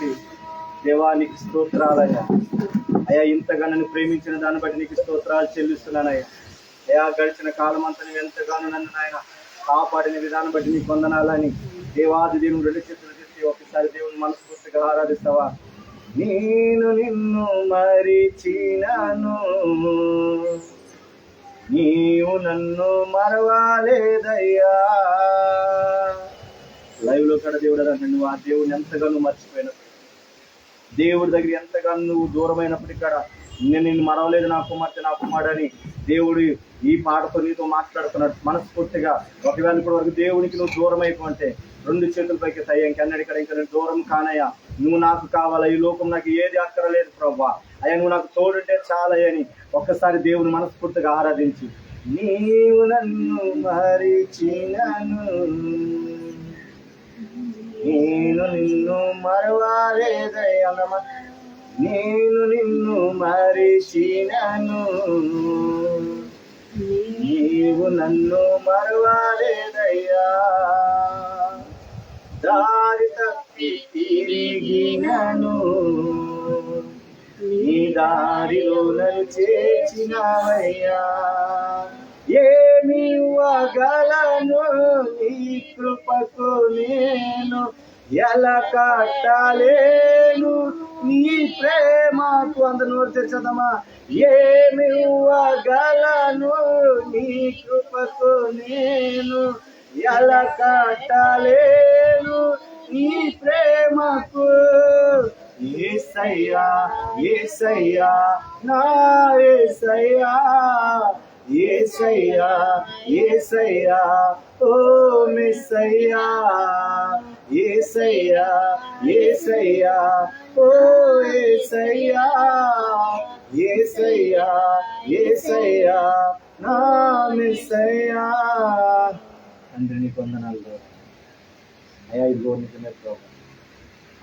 చేసి దేవానికి స్తోత్రాలయ్యా. అయ్యా ఇంతగా నన్ను ప్రేమించిన దాన్ని బట్టి నీకు స్తోత్రాలు చెల్లిస్తున్నానయ్యా. అయ్యా గడిచిన కాలం అంతా నువ్వు ఎంతగానో నన్ను నాయన కాపాడిన విధానం బట్టి నీకు వందనాలని దేవాది దేవుని రెండు చేతులు తెచ్చి ఒకసారి దేవుని మనస్ఫూర్తిగా ఆరాధిస్తావా? నేను నిన్ను మరిచినాను, నీవు నన్ను మరవాలేదయ్యా. లైవ్ లో కూడా దేవుడు అంటే నువ్వు ఆ దేవుడిని ఎంతగానో మర్చిపోయినప్పుడు, దేవుడి దగ్గర ఎంతగానో నువ్వు దూరమైనప్పటికీ కూడా నేను నిన్ను మరవలేదు నా కుమార్తె నా కుమారుడని దేవుడు ఈ పాటతో నీతో మాట్లాడుతున్నాడు మనస్ఫూర్తిగా. ఒకవేళ ఇప్పటి వరకు దేవునికి నువ్వు దూరం అయిపోతే రెండు చేతుల పైకి అయ్యా ఇంకెన్నడి ఇక్కడ ఇంకా నేను దూరం కానయ్యా, నువ్వు నాకు కావాలా, ఈ లోకం నాకు ఏది అక్కరలేదు ప్రభా, అయ్యా నువ్వు నాకు తోడుంటే చాలయ్యని ఒక్కసారి దేవుని మనస్ఫూర్తిగా ఆరాధించి నీవు నన్ను మరిచినాను, నేను నిన్ను మరవాలేదయ్యా, నేను నిన్ను మరిచినాను, నీవు నన్ను మరవాలేదయ్యా. దారి తప్పి తిరిగినను నీ దారిలో నన్ను చేర్చినావయ్యా. ఏమి ఇవ్వగలను నీ కృపకు నేను ఎలా కట్టలేను నీ ప్రేమకు. అందరూ తెచ్చదమ్మా. ఏమి ఇవ్వగలను నీ కృపకు నేను ఎలా కట్టలేను నీ ప్రేమకు. యేసయ్యా యేసయ్యా నా యేసయ్యా, యేసయ్యా యేసయ్యా ఓ మెస్సయ్యా, యేసయ్యా యేసయ్యా ఓ యేసయ్యా, యేసయ్యా యేసయ్యా నా మెస్సయ్యా. తండ్రి నీకు వందనాలు అయ్యా. ఇదిగో నిజమే ప్రభా,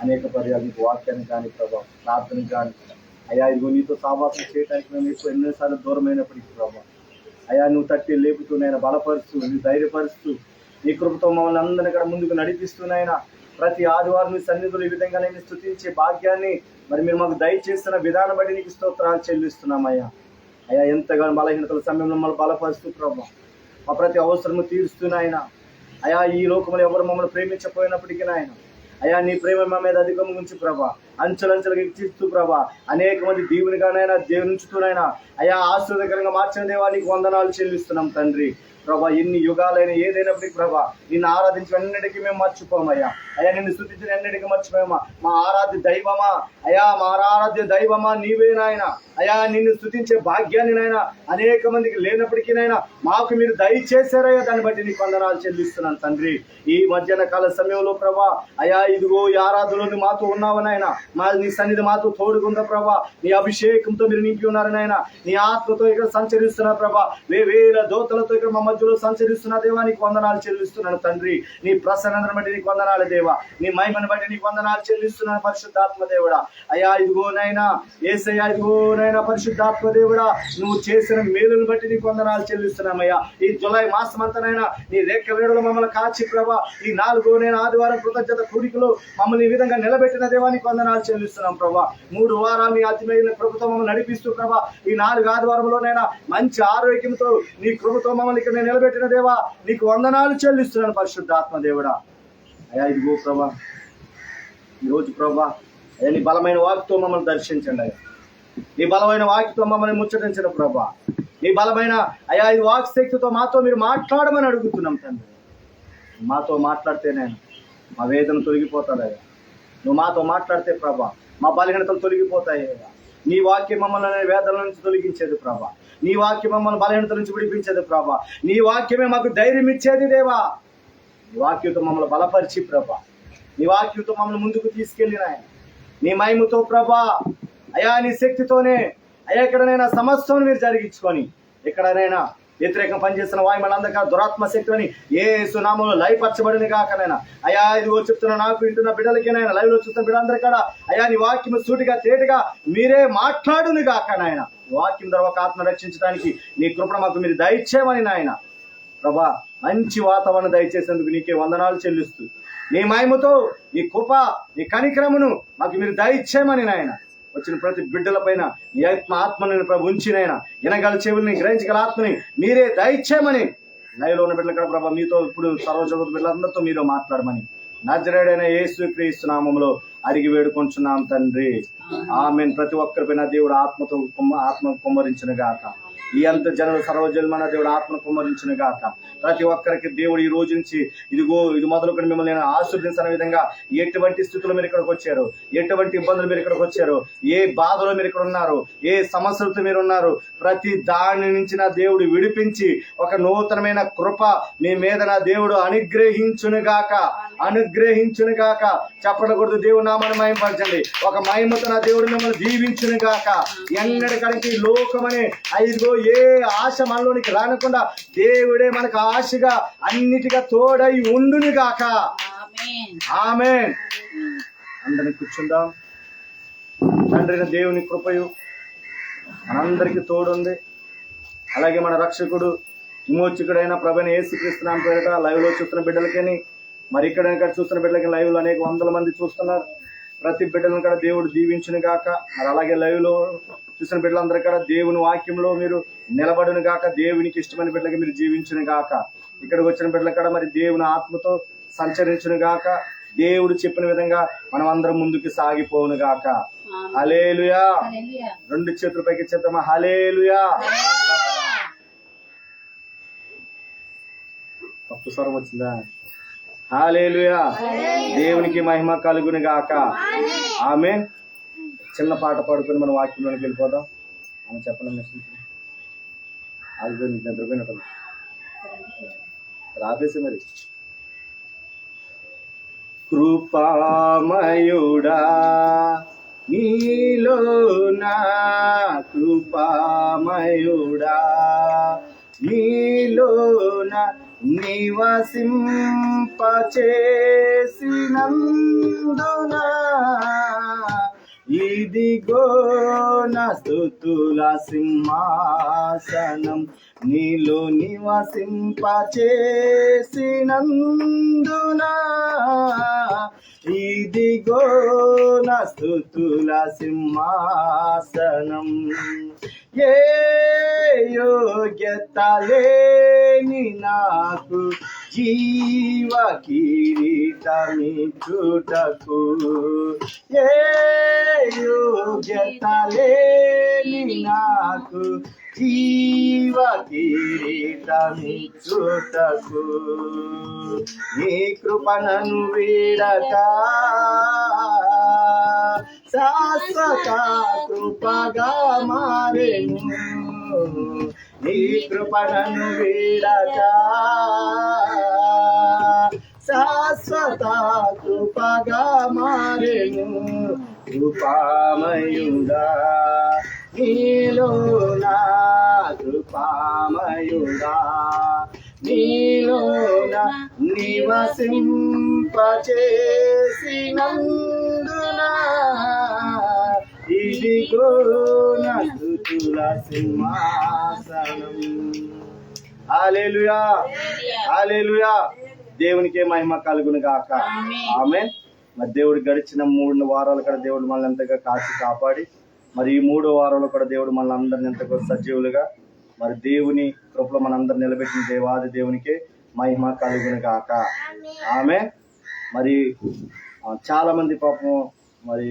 అనేక పర్యాలు నీకు వాక్యాన్ని కానీ ప్రభావం ప్రార్థనకు కానీ అయ్యా ఇదిగో నీతో సావాసం చేయడానికి మేము ఎక్కువ ఎన్నోసార్లు దూరమైనప్పటికీ ప్రభావం అయ్యా నువ్వు తట్టి లేపుతూ నేను బలపరుస్తూ నువ్వు ధైర్యపరుస్తూ నీ కృపతో మమ్మల్ని అందరినీ కూడా ముందుకు నడిపిస్తున్నాయినా. ప్రతి ఆదివారం నీ సన్నిధులు ఈ విధంగా నేను స్తుతించే భాగ్యాన్ని మరి మీరు మాకు దయచేస్తున్న విధానం బట్టి నీకు స్తోత్రాలు చెల్లిస్తున్నామయ్యా. అయ్యా ఎంతగానో బలహీనతల సమయంలో మమ్మల్ని బలపరుస్తూ ప్రభావం మా ప్రతి అవసరము తీరుస్తున్నాయినా. అయ్యా ఈ లోకంలో ఎవరు మమ్మల్ని ప్రేమించకపోయినప్పటికీ నాయన అయ్యా నీ ప్రేమ మా మీద అధికం ఉంచి ప్రభా, అంచెలంచెలుగా ఇచ్చిస్తూ ప్రభా అనేక మంది దీవునిగానైనా దేవునించుతూనైనా అయ్యా ఆశీర్వాదకరంగా మార్చిన దేవా నీకు వందనాలు చెల్లిస్తున్నాం తండ్రి. ప్రభా ఎన్ని యుగాలైనా ఏదైనప్పటికీ ప్రభా నిన్ను ఆరాధించిన ఎన్నటికీ మేము మర్చిపోమయ్యా. అయ్యా నిన్ను స్తుతించిన ఎన్నటికీ మర్చిపోయామా. మా ఆరాధ్య దైవమా అయ్యా, మా ఆరాధ్య దైవమా నీవే నాయన. అయ్యా నిన్ను స్తుతించే భాగ్యాన్ని నాయన అనేక మందికి లేనప్పటికీ నాయన మాకు మీరు దయచేశారయ్యా, దాన్ని బట్టి నీకు వందనాలు చెల్లిస్తున్నాను తండ్రి. ఈ మధ్యాహ్న కాల సమయంలో ప్రభా అయ్యా ఇదిగో ఈ ఆరాధనలో మాతో ఉన్నావు నాయన, నీ సన్నిధి మాతో తోడుకుందా ప్రభా, నీ అభిషేకంతో మీరు నింపి ఉన్నారు నాయన, నీ ఆత్మతో ఇక్కడ సంచరిస్తున్నారు ప్రభా, వేల దోతలతో ఇక్కడ మా మధ్యలో సంచరిస్తున్న దేవా నీకు వందనాలు చెల్లిస్తున్నాను తండ్రి. నీ ప్రసన్నతను బట్టి నీకు వందనాలు దేవా, నీ మహిమను బట్టి నీకు వందనాలు చెల్లిస్తున్నాను పరిశుద్ధాత్మ దేవుడా. అయ్యా ఇదిగోనైనా యేసయ్యా, ఇదిగోనైనా పరిశుద్ధాత్మ దేవుడా నువ్వు చేసిన మేలును బట్టి నీకు వందనాలు చెల్లిస్తున్నామయ్యా. ఈ జులై మాసం అంతనైనా నీ రేఖ వేడులో మమ్మల్ని కాచి ప్రభా, ఈ 4వ ఆదివారం కృతజ్ఞత కూడికలో మమ్మల్ని ఈ విధంగా నిలబెట్టిన దేవా నీకు వందనాలు చెల్లిస్తున్నాం ప్రభా. 3 వారాలు నీ అతిమైన కృపతో మమ్మల్ని నడిపిస్తూ ప్రభా ఈ 4 ఆదివారంలోనైనా మంచి ఆరోగ్యంతో నీ కృపతో మమ్మల్ని ఇక్కడ నిలబెట్టిన దేవా నీకు వందనాలు చెల్లిస్తున్నాను పరిశుద్ధాత్మ దేవుడా. అయ్యా ఇదిగో ప్రభా ఈరోజు ప్రభా అయ్యా నీ బలమైన వాక్తో మమ్మల్ని దర్శించండి అయ్యా, నీ బలమైన వాక్తో మమ్మల్ని ముచ్చటించండి ప్రభా, నీ బలమైన అయ్యా ఈ వాక్ శక్తితో మాతో మీరు మాట్లాడమని అడుగుతున్నాం తండ్రి. మాతో మాట్లాడితే నేను మా వేదన తొలగిపోతాడయ్యా, నువ్వు మాతో మాట్లాడితే ప్రభా మా బలహీనతలు తొలగిపోతాయ్యా. నీ వాక్యం మమ్మల్ని వేదన నుంచి తొలగించేది ప్రభా, నీ వాక్యం మమ్మల్ని బలహీనత నుంచి విడిపించేది ప్రభా, నీ వాక్యమే మాకు ధైర్యం ఇచ్చేది దేవా. నీ వాక్యంతో మమ్మల్ని బలపరిచి ప్రభా, నీ వాక్యంతో మమ్మల్ని ముందుకు తీసుకెళ్ళిన నీ మహిమతో ప్రభా అయా నీ శక్తితోనే అయ్యా ఎక్కడనైనా సమస్యను మీరు జరిగించుకొని ఎక్కడనైనా వ్యతిరేకంగా పనిచేస్తున్న వాయుమలందరికీ దురాత్మ శక్తిని యేసు నామములో లయపరచబడిన కాకనైనా అయా ఇదిగో చెప్తున్న నాకు వింటున్న బిడ్డలకినైనా లైవ్ లో చూస్తున్న బిడ్డలందరికీ కూడా అయా నీ వాక్యం సూటిగా తేటగా మీరే మాట్లాడును కాకనైనా వాక్యం ద్వారా ఒక ఆత్మ రక్షించడానికి నీ కృపణ మాకు మీరు దయచేయమని నాయన ప్రభా మంచి వాతావరణం దయచేసేందుకు నీకే వందనాలు చెల్లిస్తూ నీ మహిమతో నీ కృప నీ కనికరమును మాకు మీరు దయచేయమని నాయన వచ్చిన ప్రతి బిడ్డల పైన నీ ఆత్మని ప్రభు ఉంచినైనా వినగల చెవుల్ని గ్రహించగల ఆత్మని మీరే దయచేయమని లైవ్లో ఉన్న బిడ్డల కదా ప్రభావ మీతో ఇప్పుడు సర్వజగతు బిడ్డలందరితో మీరు మాట్లాడమని నజరేయుడైన యేసుక్రీస్తు నామములో అడిగి వేడుకొంచున్నాం తండ్రి ఆమేన్. ప్రతి ఒక్కరిపైన దేవుడు ఆత్మ కుమ్మరించిన గాక. ఈ అంత జనులు సర్వజన్మన దేవుడు ఆత్మ కుమ్మరించిన గాక. ప్రతి ఒక్కరికి దేవుడు ఈ రోజు నుంచి ఇది మొదలుకొని మిమ్మల్ని నేను ఆశీర్వదించిన విధంగా ఎటువంటి స్థితిలో మీరు ఇక్కడికి వచ్చారు, ఎటువంటి ఇబ్బందులు మీరు ఇక్కడికి వచ్చారు, ఏ బాధలో మీరు ఇక్కడ ఉన్నారు, ఏ సమస్యలతో మీరు ఉన్నారు, ప్రతి దాని నుంచి నా దేవుడు విడిపించి ఒక నూతనమైన కృప మీ మీద నా దేవుడు అనుగ్రహించునుగాక. చెప్పకూడదు, దేవుడు నామాన్ని మహిమపరచండి. ఒక మహిమతో నా దేవుడు మిమ్మల్ని దీవించునుగాక. ఎన్నటికడికి లోకమనే ఐదుగో ఏ ఆశ మనలోనికి రానకుండా దేవుడే మనకు ఆశగా అన్నిటిగా తోడై ఉండునుగాక. ఆమేన్. అందరిని కూర్చుందాం. తండ్రి దేవుని కృపయు మనందరికీ తోడుంది. అలాగే మన రక్షకుడు విమోచకుడైన ప్రభువైన యేసుక్రీస్తు నామమున పేరిట లైవ్ లో చూస్తున్న బిడ్డలకని, మరి ఇక్కడ చూస్తున్న బిడ్డలకి లైవ్ లో అనేక వందల మంది చూస్తున్నారు. ప్రతి బిడ్డలను కూడా దేవుడు దీవించును గాక. మరి అలాగే లైవ్ లో చూసిన బిడ్డలందరూ కూడా దేవుని వాక్యంలో మీరు నిలబడును గాక. దేవునికి ఇష్టమైన బిడ్డలకి మీరు జీవించును గాక. ఇక్కడికి వచ్చిన బిడ్డలు కూడా మరి దేవుని ఆత్మతో సంచరించును గాక. దేవుడు చెప్పిన విధంగా మనం అందరం ముందుకు సాగిపోవును గాక. హల్లెలూయా. రెండు చేతుల పైకి చేద్దామా? హల్లెలూయా. తప్పు స్వరం వచ్చిందా? హల్లెలూయా. దేవునికి మహిమ కలుగును గాక. ఆమేన్. చిన్న పాట పాడుకొని మనం వాక్యంలోకి వెళ్ళిపోదాం. అని చెప్పండి. మెసేజ్ ఆగిపోయింది, నిద్రపోయినట్టు రాపేసి మరి. కృపామయుడా నీలోనా, కృపామయుడా నీలోన నివసింపచేసినందున ఇదిగో నా స్తుతుల సింహాసనం, నీలో నివసింపచేసినందున ఇదిగో నా స్తుతుల సింహాసనం. ఏ యోగ్యత లేని నాకు జీవ కిరీటమిచ్చుటకు, ఏ యోగ్యత లేని నాకు జీవ కిరీటమిచ్చుటకు, నీ కృపణను వీడక శాశ్వత కృపగా మారెను, నీ కృపణను వీడక శాశ్వత కృపగా మారెను. కృపామయుడా నీలోనా, కృపామయుడా నీలోనా నివసింపచేసినందున ఇదిగో నా స్తుతుల సింహాసనం. హల్లెలూయా, హల్లెలూయా. దేవునికే మహిమ కలుగును గాక. ఆమేన్. మరి దేవుడు గడిచిన 3 వారాలు కూడా దేవుడు మనల్ని ఎంతగా కాచి కాపాడి, మరి ఈ 3వ వారంలో కూడా దేవుడు మనల్ని అందరిని ఎంతగా సజీవులుగా మరి దేవుని కృపలో మనందరిని నిలబెట్టిన దేవాది దేవునికే మహిమ కలుగును గాక. ఆమేన్. మరి చాలా మంది పాపం మరి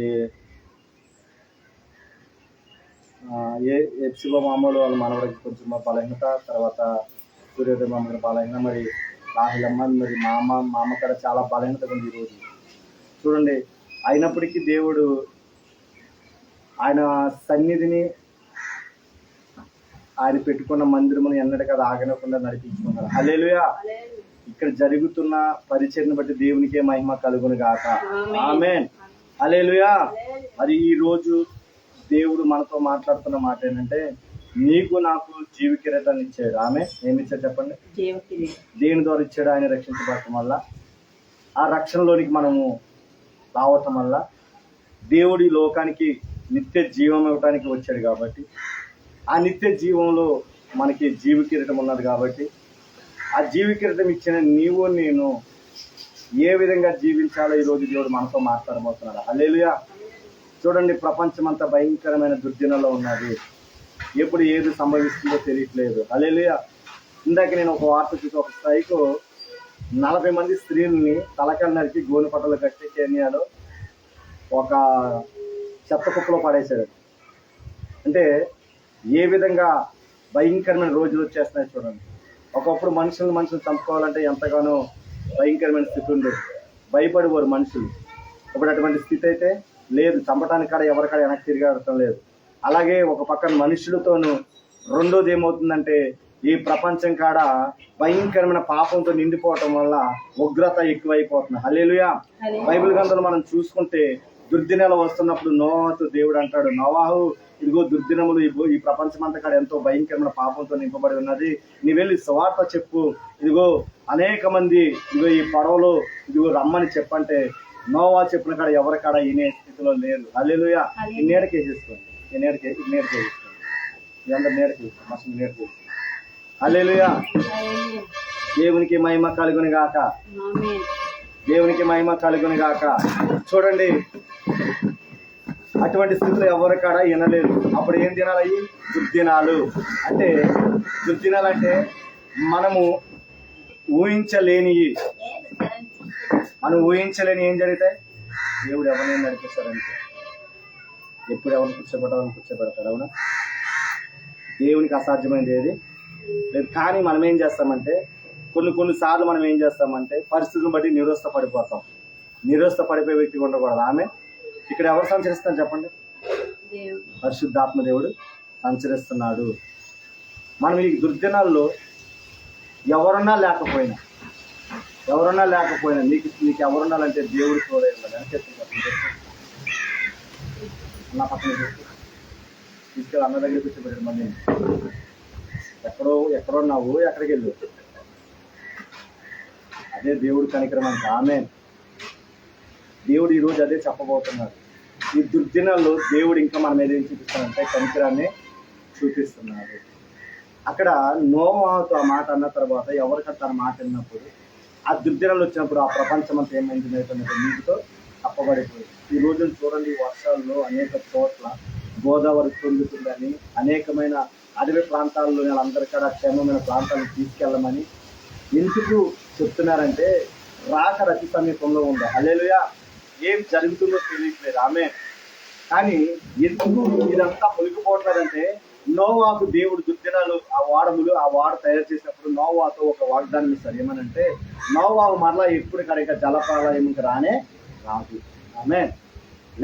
ఎప్సిబా మామూలు వాళ్ళ మనవడికి కొంచెం బలహీనత, తర్వాత సూర్యోదయ మామూలు బలహీన, మరి రాహిలమ్మ, మరి మా అమ్మ కూడా చాలా బలహీనత ఉంది ఈరోజు. చూడండి, అయినప్పటికీ దేవుడు ఆయన సన్నిధిని, ఆయన పెట్టుకున్న మందిరమును ఎన్నటికీ అది ఆగనకుండా నడిపించుకున్నారు. హల్లెలూయా. ఇక్కడ జరుగుతున్న పరిచర్ని బట్టి దేవునికే మహిమ కలుగును గాక. ఆమేన్. హల్లెలూయా. మరి ఈ రోజు దేవుడు మనతో మాట్లాడుతున్న మాట ఏంటంటే, నీకు నాకు జీవ కిరీటాన్ని ఇచ్చాడు. ఆమె ఏమి ఇచ్చాడు చెప్పండి? దేని ద్వారా ఇచ్చాడు? ఆయన రక్షించబడటం వల్ల, ఆ రక్షణలోనికి మనము రావటం వల్ల దేవుడి లోకానికి నిత్య జీవం ఇవ్వటానికి వచ్చాడు కాబట్టి, ఆ నిత్య జీవంలో మనకి జీవ కిరీటం ఉన్నది కాబట్టి, ఆ జీవ కిరీటం ఇచ్చిన నీవు నేను ఏ విధంగా జీవించాలో ఈరోజు దేవుడు మనతో మాట్లాడబోతున్నాడు. హల్లెలూయా. చూడండి, ప్రపంచం అంతా భయంకరమైన దుర్దినంలో ఉన్నది. ఎప్పుడు ఏది సంభవిస్తుందో తెలియట్లేదు. హల్లెలూయా. ఇందాక నేను ఒక వార్త చూసి, ఒక సైకో 40 మంది స్త్రీలని తలకాయలు నరికి గోను పట్టలు కట్టి కేనియాలో ఒక చెత్త కుప్పలో పడేశాడు. అంటే ఏ విధంగా భయంకరమైన రోజులు వచ్చేస్తున్నాయి చూడండి. ఒకప్పుడు మనుషులు చంపుకోవాలంటే ఎంతగానో భయంకరమైన స్థితి ఉండేది, భయపడేవారు మనుషులు. ఇప్పుడు అటువంటి స్థితి అయితే లేదు. చంపటానికి కాడ ఎవరికాడ వెనక్కి తిరిగాడటం లేదు. అలాగే ఒక పక్కన మనుషులతోనూ రెండోది ఏమవుతుందంటే, ఈ ప్రపంచం కాడ భయంకరమైన పాపంతో నిండిపోవటం వల్ల ఉగ్రత ఎక్కువైపోతుంది. హల్లెలూయా. బైబిల్ గ్రంథంలో మనం చూసుకుంటే దుర్దినాలు వస్తున్నప్పుడు నోవాహుతో దేవుడు అంటాడు, నోవాహు, ఇదిగో దుర్దినములు ఈ ప్రపంచం అంతా కాడ ఎంతో భయంకరమైన పాపంతో నింపబడి ఉన్నది. నీ వెళ్ళి సువార్త చెప్పు, ఇదిగో అనేక మంది ఇదిగో ఈ పడవలో ఇదిగో రమ్మని చెప్పంటే నోవా చెప్పిన కాడ ఎవరి కాడ ఈనే స్థితిలో లేరు. హల్లెలూయా. ఈ నీడకే చేసుకోండి, ఈ నీడకే చేసుకోండి, ఇదంతా నీడకే చేసుకోండి, మస్తు నీడకే చేసుకోండి. హల్లెలూయా. దేవునికి మహిమ కలుగును గాక, దేవునికి మహిమ కలుగును గాక. చూడండి, అటువంటి స్థితిలో ఎవరి కాడ వినలేదు. అప్పుడు ఏం దినాలు అయ్యి? దుర్దినాలు. అంటే దుర్దినాలు అంటే మనము ఊహించలేనివి. మనం ఊహించలేని ఏం జరుగుతాయి? దేవుడు ఎవరిని నడిపిస్తారంటే ఎప్పుడు ఎవరిని కూర్చోబెడతాడు. అవునా? దేవునికి అసాధ్యమైనది ఏది లేదు. కానీ మనం ఏం చేస్తామంటే కొన్నిసార్లు మనం ఏం చేస్తామంటే పరిస్థితులను బట్టి నిరుత్సాహపడిపోతాం. నిరుత్సాహపడిపోయే వ్యక్తి ఉండకూడదు. ఆమె ఇక్కడ ఎవరు సంచరిస్తారు చెప్పండి? పరిశుద్ధాత్మ దేవుడు సంచరిస్తున్నాడు. మనం ఈ దుర్దినాల్లో ఎవరున్నా లేకపోయినా నీకు ఎవరున్నాలంటే దేవుడు తోడే ఉండాలని చెప్తుంది. నా పక్కన తీసుకెళ్ళి అన్న దగ్గర కూర్చోబెట్టాడు. మళ్ళీ ఎక్కడో ఉన్నావు, ఎక్కడికి వెళ్ళు. అదే దేవుడు కనికరం అంట. ఆమె దేవుడు ఈరోజు అదే చెప్పబోతున్నాడు. ఈ దుర్దినాల్లో దేవుడు ఇంకా మన మీద ఏం చూపిస్తాడంటే కనికరాన్ని చూపిస్తున్నాడు. అక్కడ నోవాహుతో ఆ మాట అన్న తర్వాత ఎవరికంటే తన మాట విన్నప్పుడు ఆ దుర్దినాలు వచ్చినప్పుడు ఆ ప్రపంచం అంతా ఏమైంది? నీటితో తప్పబడిపోయింది. ఈ రోజున చూడండి, వర్షాల్లో అనేక చోట్ల గోదావరి పొందుతుందని అనేకమైన అడవి ప్రాంతాల్లో వాళ్ళందరికీ క్షేమమైన ప్రాంతాలకు తీసుకెళ్ళమని ఎందుకు చెప్తున్నారంటే రాకడ అతి సమీపంలో ఉంది. హల్లెలూయా. ఏం జరుగుతుందో తెలియట్లేదు. ఆమె కానీ ఎందుకు ఇదంతా మునిగిపోవట్లేదంటే నోవాకు దేవుడు దుర్దినాలు ఆ వాడ తయారు చేసినప్పుడు నోవాతో ఒక వాగ్దానం ఇస్తారు. ఏమనంటే నోవాకు మరలా ఎప్పుడు కనుక జలప్రళయం రానే రాదు. ఆమె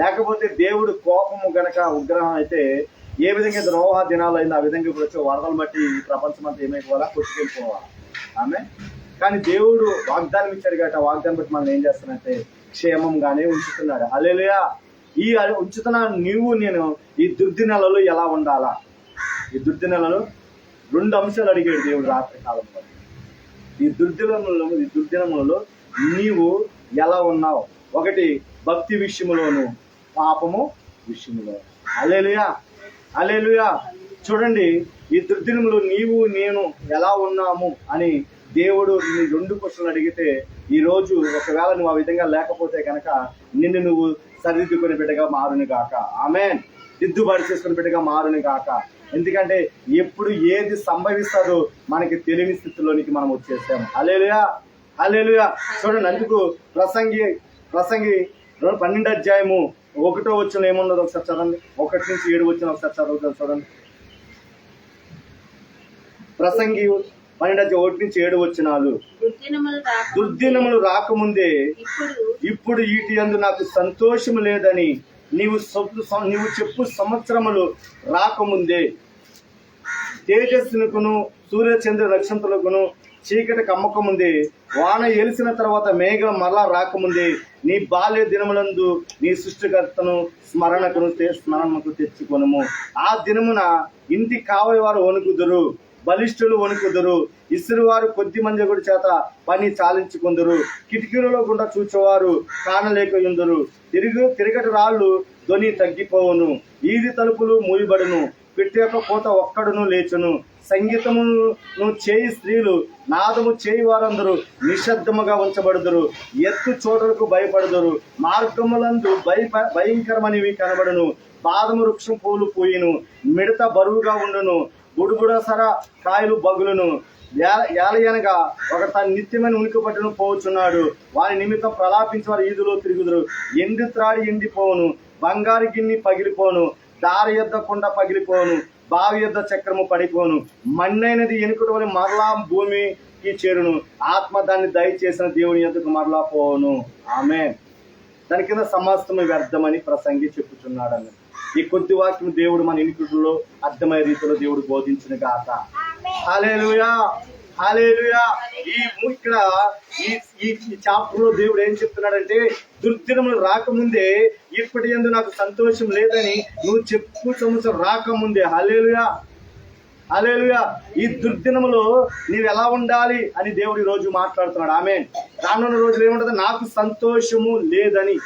లేకపోతే దేవుడు కోపము గనక ఉగ్రహం అయితే ఏ విధంగా నోవా దినాలు అయిందో ఆ విధంగా ఇప్పుడు వచ్చే వరదలు బట్టి ఈ ప్రపంచం అంతా ఏమైపోవాలా? కొట్టుకెళ్ళిపోవాలి. ఆమె కానీ దేవుడు వాగ్దానం ఇచ్చాడు కాబట్టి ఆ వాగ్దానం బట్టి మనం ఏం చేస్తానంటే క్షేమంగానే ఉంచుతున్నాడు. హల్లెలూయా. ఈ ఉంచుతున్నా నీవు నేను ఈ దుర్దినాలలో ఎలా ఉండాలా? ఈ దుర్దినాలలో 2 అంశాలు అడిగాడు దేవుడు రాత్రి కాలంలో. ఈ దుర్దినములలో నీవు ఎలా ఉన్నావు? ఒకటి భక్తి విషయంలోను, పాపము విషయంలో. హల్లెలూయా. హల్లెలూయా. చూడండి, ఈ దుర్దినములో నీవు నేను ఎలా ఉన్నాము అని దేవుడు నీ 2 క్వశ్చన్లు అడిగితే ఈ రోజు ఒకవేళ నువ్వు ఆ విధంగా లేకపోతే కనుక నిన్ను నువ్వు సరిదిద్దుకుని బిడ్డగా మారుని గాక. ఆమేన్. దిద్దుబాటు చేసుకుని బిడ్డగా మారుని గాక. ఎందుకంటే ఎప్పుడు ఏది సంభవిస్తుందో మనకి తెలియని స్థితిలోనికి మనం వచ్చేసాము. హల్లెలూయా. హల్లెలూయా. చూడండి, అందుకు ప్రసంగి 12వ అధ్యాయము 1వ వచనం ఏమున్నదో ఒకసారి చదవండి. 1 నుంచి 7 వచనం ఒకసారి చదువుతాం చూడండి. ప్రసంగి 12 1 నుంచి 7 వచనాలు. దుర్దినములు రాకముందే ఇప్పుడు వీటి యందు నాకు సంతోషము లేదని నీవు చెప్పు సంవత్సరములు రాకముందే తేజస్సునకును సూర్యచంద్ర నక్షత్రములకును చీకటి కమ్మకముందే వాన ఏలిసిన తర్వాత మేఘం మరలా రాకముందే నీ బాల్య దినములందు నీ సృష్టికర్తను స్మరణకు తెచ్చుకొనుము. ఆ దినమున ఇంటి కావలి వారు వణుకుదురు, బలిష్ఠులు వణుకుదురు, ఇసురువారు కొద్ది మంది చేత పని చాలించుకుందరు, కిటికీలలో గుండా చూచేవారు కానలేకయుందరు, తిరగటి రాళ్ళు ధ్వని తగ్గిపోవును, ఈది తలుపులు మూయబడును, పిట్ట యొక్క కోత ఒక్కడును లేచును. సంగీతమును చేయి స్త్రీలు, నాదము చేయి వారందరూ నిశ్శబ్దముగా ఉంచబడుదురు. ఎత్తు చోటులకు భయపడుదురు. మార్గములందు భయంకరమనివి కనబడును. బాదము వృక్షం పూలు పూయిను, మిడత బరువుగా ఉండును, బుడుబుడ సర కాయలు బగులును. ఏలయనగా ఒక తన నిత్యమైన ఉనికి పట్టును పోవచ్చున్నాడు. వారి నిమిత్తం ప్రలాపించి వారి ఈదులో తిరుగుదురు. ఎండు త్రాడి ఎండిపోను, బంగారు గిన్నె పగిలిపోను, దారి యొద్ద కుండ పగిలిపోను, బావి యొద్ద చక్రము పడిపోను. మన్నైనది ఎనుకటి వలె మరలా భూమికి చేరును. ఆత్మ దాన్ని దయచేసిన దేవుని యొద్దకు మరలా పోను. ఆమేన్. దాని కింద సమస్తము వ్యర్థమని ప్రసంగి చెప్పుచున్నాడు అన్న. ఈ కొద్ది వాక్యం దేవుడు మన ఇనుకుల్లో అర్థమయ్యే రీతిలో దేవుడు బోధించిన గాక. హల్లెలూయా, హల్లెలూయా. ఇక్కడ ఈ చాప్టర్ లో దేవుడు ఏం చెప్తున్నాడంటే, దుర్దినములు రాకముందే ఇప్పటి యందు నాకు సంతోషం లేదని నువ్వు చెప్పు సంవత్సరం రాకముందే. హల్లెలూయా, హల్లెలూయా. ఈ దుర్దినములో నీవు ఎలా ఉండాలి అని దేవుడు ఈ రోజు మాట్లాడుతున్నాడు. ఆమేన్. రానున్న రోజులు ఏముంటది? నాకు సంతోషము లేదని.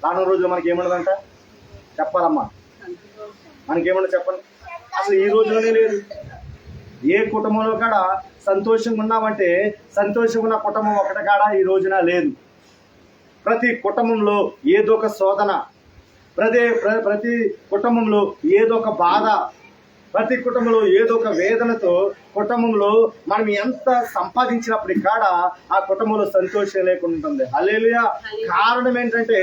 రానున్న రోజులు మనకి ఏముండదంట చెప్పాలమ్మా, మనకేమన్నా చెప్పండి. అసలు ఈ రోజులోనే లేదు. ఏ కుటుంబంలో కాడ సంతోషంగా ఉన్నామంటే సంతోషంగా ఉన్న కుటుంబం ఒకటి కాడ ఈ రోజున లేదు. ప్రతి కుటుంబంలో ఏదో ఒక శోధన, ప్రతి కుటుంబంలో ఏదో ఒక బాధ, ప్రతి కుటుంబంలో ఏదో ఒక వేదనతో కుటుంబంలో మనం ఎంత సంపాదించినప్పటికీ కాడ ఆ కుటుంబంలో సంతోషం లేకుండా ఉంటుంది. హల్లెలూయా. కారణం ఏంటంటే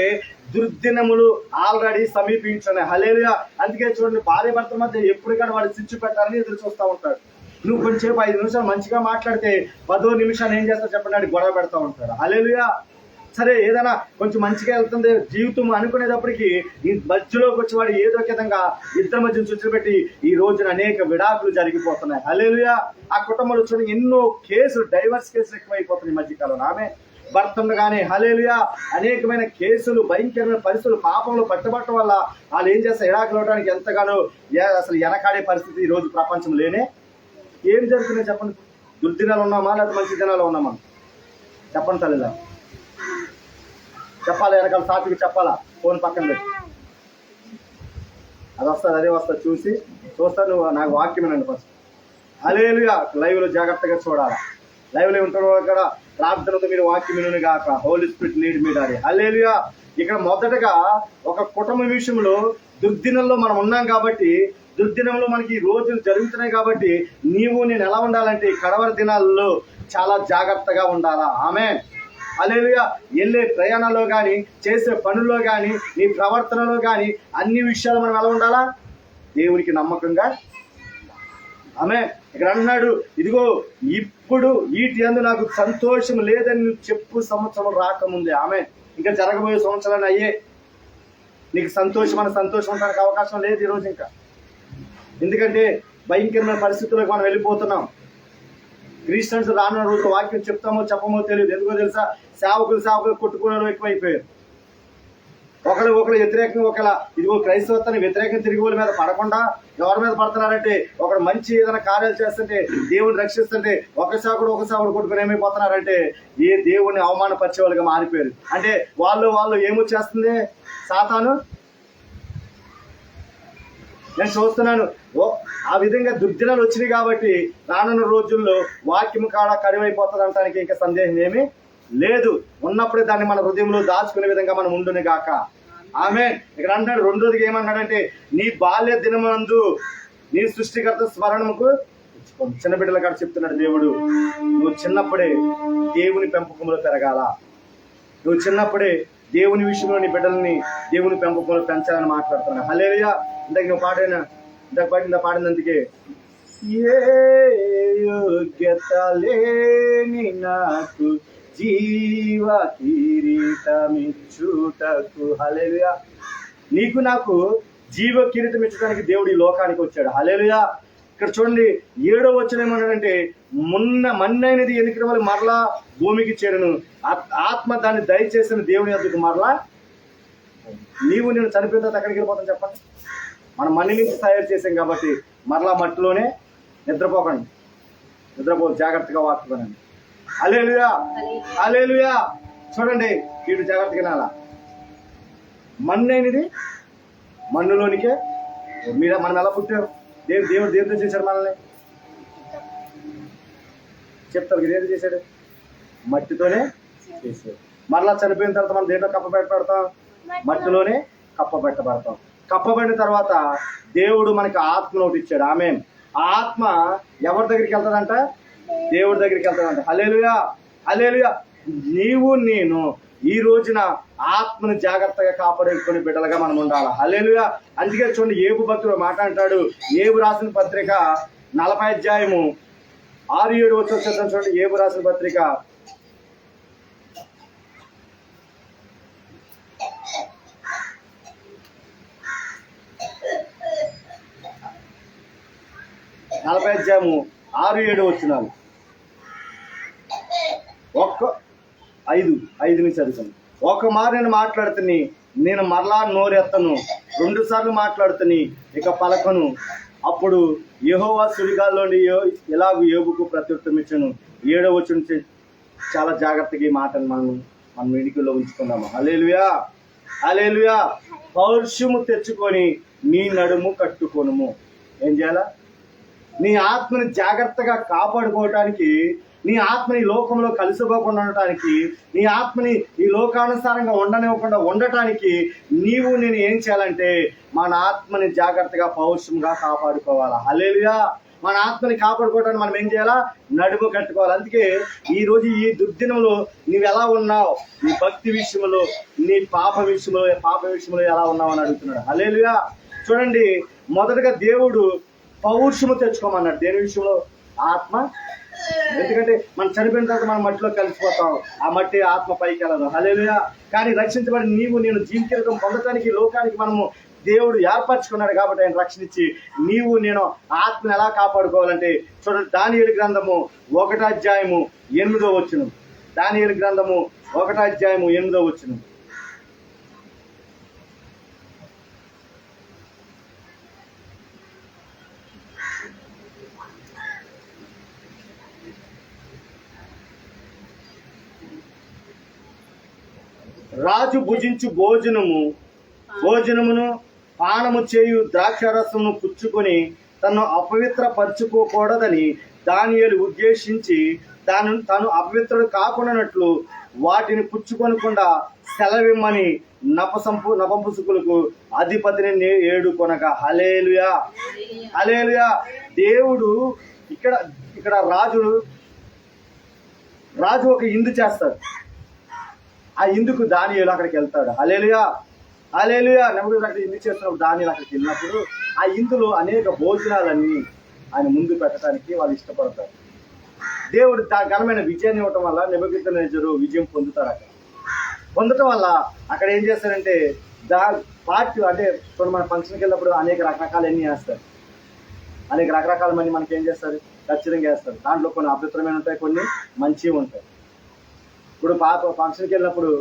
దుర్దినములు ఆల్రెడీ సమీపించాయి. హల్లెలూయా. అందుకే చూడండి, భార్య భర్త మధ్య ఎప్పుడు కానీ వాడు స్విచ్ పెట్టాలని ఎదురు చూస్తూ ఉంటాడు. నువ్వు కొంచెంసేపు 5 నిమిషాలు మంచిగా మాట్లాడితే 10వ నిమిషాలు ఏం చేస్తా చెప్పండి, గొడవ పెడతా ఉంటాడు. హల్లెలూయా. సరే, ఏదైనా కొంచెం మంచిగా వెళ్తుంది జీవితం అనుకునేటప్పటికీ ఈ మధ్యలోకి వచ్చి వాడు ఏదో ఒక విధంగా ఇద్దరి మధ్య చుచ్చులు పెట్టి ఈ రోజున అనేక విడాకులు జరిగిపోతున్నాయి. హల్లెలూయా. ఆ కుటుంబంలో చూడండి ఎన్నో కేసులు, డైవర్స్ కేసులు ఎక్కువైపోతున్నాయి ఈ మధ్యకాలంలో. ఆమె భర్తను కానీ హల్లెలూయా అనేకమైన కేసులు, భయంకరమైన పరిస్థితులు, పాపంలో పట్టుబట్టడం వల్ల వాళ్ళు ఏం చేస్తారు, విడాకులు అవడానికి ఎంతగానో అసలు వెనకాడే పరిస్థితి ఈ రోజు ప్రపంచం లేనే. ఏం జరుగుతున్నాయి చెప్పండి? దుర్దినాలు ఉన్నామా లేకపోతే మంచి దినాలు ఉన్నామా? చెప్పండి తల్లిదా, చెప్పాలా? వెనకాల సాక్షికి చెప్పాలా? ఫోన్ పక్కన పెట్టి అది వస్తుంది, అదే వస్తుంది, చూస్తాను. నాకు వాక్యం వినండి ఫస్ట్. హల్లెలూయా. లైవ్ లో జాగ్రత్తగా చూడాలా. లైవ్ లో ఉంటారు అక్కడ ప్రార్థనతో మీరు వాక్యం వినుని గాక. Holy spirit lead me daddy. Hallelujah. ఇక్కడ మొదటగా ఒక కుటుంబ విషయంలో దుర్దినంలో మనం ఉన్నాం కాబట్టి, దుర్దినంలో మనకి రోజులు జరుగుతున్నాయి కాబట్టి నీవు నేను ఎలా ఉండాలంటే ఈ కడవరి దినాల్లో చాలా జాగ్రత్తగా ఉండాలా. ఆమేన్. హల్లెలూయా. వెళ్ళే ప్రయాణాల్లో కానీ, చేసే పనుల్లో కానీ, నీ ప్రవర్తనలో కానీ అన్ని విషయాలు మనం ఎలా ఉండాలా? దేవునికి నమ్మకంగా. ఆమేన్. ఇక్కడ అన్నాడు, ఇదిగో ఇప్పుడు వీటి యందు నాకు సంతోషం లేదని నువ్వు చెప్పు సంవత్సరం రాకముందే. ఆమేన్. ఇంకా జరగబోయే సంవత్సరాలు అయ్యే నీకు సంతోషం ఉండడానికి అవకాశం లేదు ఈరోజు ఇంకా. ఎందుకంటే భయంకరమైన పరిస్థితుల్లోకి మనం వెళ్ళిపోతున్నాం. క్రిస్టియన్స్ రానున్న రోజు వాక్యం చెప్తామో చెప్పమో తెలియదు. ఎందుకో తెలుసా? సేవకులు కొట్టుకునే ఎక్కువైపోయారు. ఒకరు వ్యతిరేకంగా ఇదిగో క్రైస్తవత్వాన్ని వ్యతిరేకంగా తిరిగి వాళ్ళ మీద పడకుండా ఎవరి మీద పడుతున్నారంటే, ఒకడు మంచి ఏదైనా కార్యాలు చేస్తుంటే, దేవుని రక్షిస్తుంటే ఒక సేవకుడు కొట్టుకుని ఏమైపోతున్నారంటే ఏ దేవుడిని అవమానపరిచే వాళ్ళుగా మారిపోయారు. అంటే వాళ్ళు ఏమొచ్చేస్తుంది సాతాను. నేను చూస్తున్నాను ఆ విధంగా దుర్దినాలు వచ్చినాయి కాబట్టి రానున్న రోజుల్లో వాక్యం కాడ కరువైపోతుంది అనడానికి ఇంకా సందేహం ఏమీ లేదు. ఉన్నప్పుడే దాన్ని మన హృదయంలో దాచుకునే విధంగా మనం ఉండుని గాక. ఆమేన్. ఇక్కడ అంటాడు, రెండోదిగా ఏమన్నాడంటే, నీ బాల్య దినమందు నీ సృష్టికర్త స్మరణముకు చిన్న బిడ్డల కాడ చెప్తున్నాడు దేవుడు. నువ్వు చిన్నప్పుడే దేవుని పెంపకంలో పెరగాల. నువ్వు చిన్నప్పుడే దేవుని విషయంలో నీ బిడ్డల్ని దేవుని పెంపకంలో పెంచాలని మాట్లాడుతున్నాడు. హల్లెలూయా. ఇందాక పాడినందుకే ఏ యోగ్యత లేని నాకు జీవ కిరీటమిచ్చుటకు. హల్లెలూయా. నీకు నాకు జీవ కిరీటం ఇచ్చడానికి దేవుడు ఈ లోకానికి వచ్చాడు. హల్లెలూయా. ఇక్కడ చూడండి 7వ వచనం ఏమన్నాడంటే, మన్నైనది ఎన్నికల వల్ల మరలా భూమికి చేరును. ఆత్మ దాన్ని దయచేసిన దేవుని యొద్దకు మరలా. నీవు నేను చనిపోయిన తర్వాత ఎక్కడికి వెళ్ళిపోతాను చెప్పండి? మనం మన్ని నుంచి తయారు చేసాం కాబట్టి మరలా మట్టిలోనే నిద్రపోకండి. జాగ్రత్తగా వాడుకోనండి. హల్లెలూయా, హల్లెలూయా. చూడండి, వీడు జాగ్రత్తగా నాలా మన్నైనది మన్నులోనికే. మనం ఎలా పుట్టారు? దేవుడు దేంతో చేశాడు మనల్ని? చెప్తారు దేంతో చేశాడు? మట్టితోనే చేశాడు. మరలా చనిపోయిన తర్వాత మనం దేంట్లో కప్పబెట్టబడతాం? మట్టిలోనే కప్పబెట్టబడతాం. కప్పబడిన తర్వాత దేవుడు మనకి ఆత్మను ఒకటి ఇచ్చాడు. ఆమేన్. ఆ ఆత్మ ఎవరి దగ్గరికి వెళ్తాడంట? దేవుడి దగ్గరికి వెళ్తాడంట. హల్లెలూయా, హల్లెలూయా. నీవు నేను ఈ రోజున ఆత్మను జాగ్రత్తగా కాపాడుకునే బిడ్డలుగా మనం ఉండాలి. హల్లెలూయా. అందుకే చూడండి, ఏబు భక్తుడు మాట అంటాడు. ఏబు రాసిన పత్రిక 40 అధ్యాయము 6-7 వచ్చేద్దాం. చూడండి, ఏబు రాసిన పత్రిక 40 అధ్యాయము 6-7 వచనాలు. 5 నుంచి చదువుతాను. ఒక మారు నేను మాట్లాడుతుని, నేను మరలా నోరెత్తను. 2 సార్లు మాట్లాడుతుని, ఇక పలకను. అప్పుడు యెహోవా సుడిగాల్లోని ఎలాగూ యోబుకు ప్రత్యుత్తరం ఇచ్చాను. 7వ వచనం చాలా జాగ్రత్తగా ఈ మాటను మన వెనుకలో ఉంచుకుందాము. హల్లెలూయా, హల్లెలూయా. పౌరుషము తెచ్చుకొని నీ నడుము కట్టుకొనుము. ఏం చేయాలా? నీ ఆత్మని జాగ్రత్తగా కాపాడుకోవటానికి, నీ ఆత్మని లోకంలో కలిసిపోకుండా ఉండటానికి, నీ ఆత్మని ఈ లోకానుసారంగా ఉండనివ్వకుండా ఉండటానికి నీవు నేను ఏం చేయాలంటే మన ఆత్మని జాగ్రత్తగా పౌరుషంగా కాపాడుకోవాలా. హల్లెలూయా. మన ఆత్మని కాపాడుకోవడానికి మనం ఏం చేయాలా? నడుము కట్టుకోవాలి. అందుకే ఈ రోజు ఈ దుర్దినంలో నువ్వు ఎలా ఉన్నావు? నీ భక్తి విషయంలో, నీ పాప విషయంలో ఎలా ఉన్నావు అని అడుగుతున్నాడు. హల్లెలూయా. చూడండి, మొదటగా దేవుడు పౌరుషము తెచ్చుకోమన్నాడు. దేని విషయంలో? ఆత్మ. ఎందుకంటే మనం చనిపోయిన తర్వాత మనం మట్టిలో కలిసిపోతాం. ఆ మట్టి ఆత్మ పైకి వెళ్ళదు. హల్లెలూయా. కానీ రక్షించబడి నీవు నేను జీవితం పొందటానికి లోకానికి మనము దేవుడు ఏర్పరచుకున్నాడు. కాబట్టి ఆయన రక్షణ ఇచ్చి నీవు నేను ఆత్మను ఎలా కాపాడుకోవాలంటే చూడండి, దానియేలు గ్రంథము 1వ అధ్యాయము 8వ వచనం. దానియేలు గ్రంథము 1వ అధ్యాయము 8వ వచనం. రాజు భుజించు భోజనమును పానము చేయు ద్రాక్షరసమును పుచ్చుకొని తను అపవిత్రపరచుకోకూడదని దానియేలు ఉద్దేశించి తాను అపవిత్రుడు కాకుండానట్లు వాటిని పుచ్చుకొనకుండా సెలవిమ్మని నపంసకులకు అధిపతిని ఏడుకొనగా. హల్లెలూయా, హల్లెలూయా. దేవుడు ఇక్కడ రాజు ఒక ఇందు చేస్తాడు. ఆ ఇందుకు దానియేలు అక్కడికి వెళ్తాడు. హల్లెలూయా, హల్లెలూయా. నెమ్మదిగా అక్కడ ఇందు చేస్తున్నప్పుడు దానియేలు అక్కడికి వెళ్ళినప్పుడు ఆ ఇందులో అనేక భోజనాలన్నీ ఆయన ముందు పెట్టడానికి వాళ్ళు ఇష్టపడతారు. దేవుడు ఘనమైన విజయాన్ని ఇవ్వటం వల్ల నెబుకద్నెజరు విజయం పొందుతారు. అక్కడ పొందటం వల్ల అక్కడ ఏం చేస్తారంటే పార్టీ అంటే ఇప్పుడు మన ఫంక్షన్కి వెళ్ళినప్పుడు అనేక రకరకాలన్నీ వేస్తారు. అనేక రకరకాల మంది మనకి ఏం చేస్తారు? ఖచ్చితంగా వేస్తారు. దాంట్లో కొన్ని అపవిత్రమైన ఉంటాయి, కొన్ని మంచివి ఉంటాయి. ఇప్పుడు ఫంక్షన్కి వెళ్ళినప్పుడు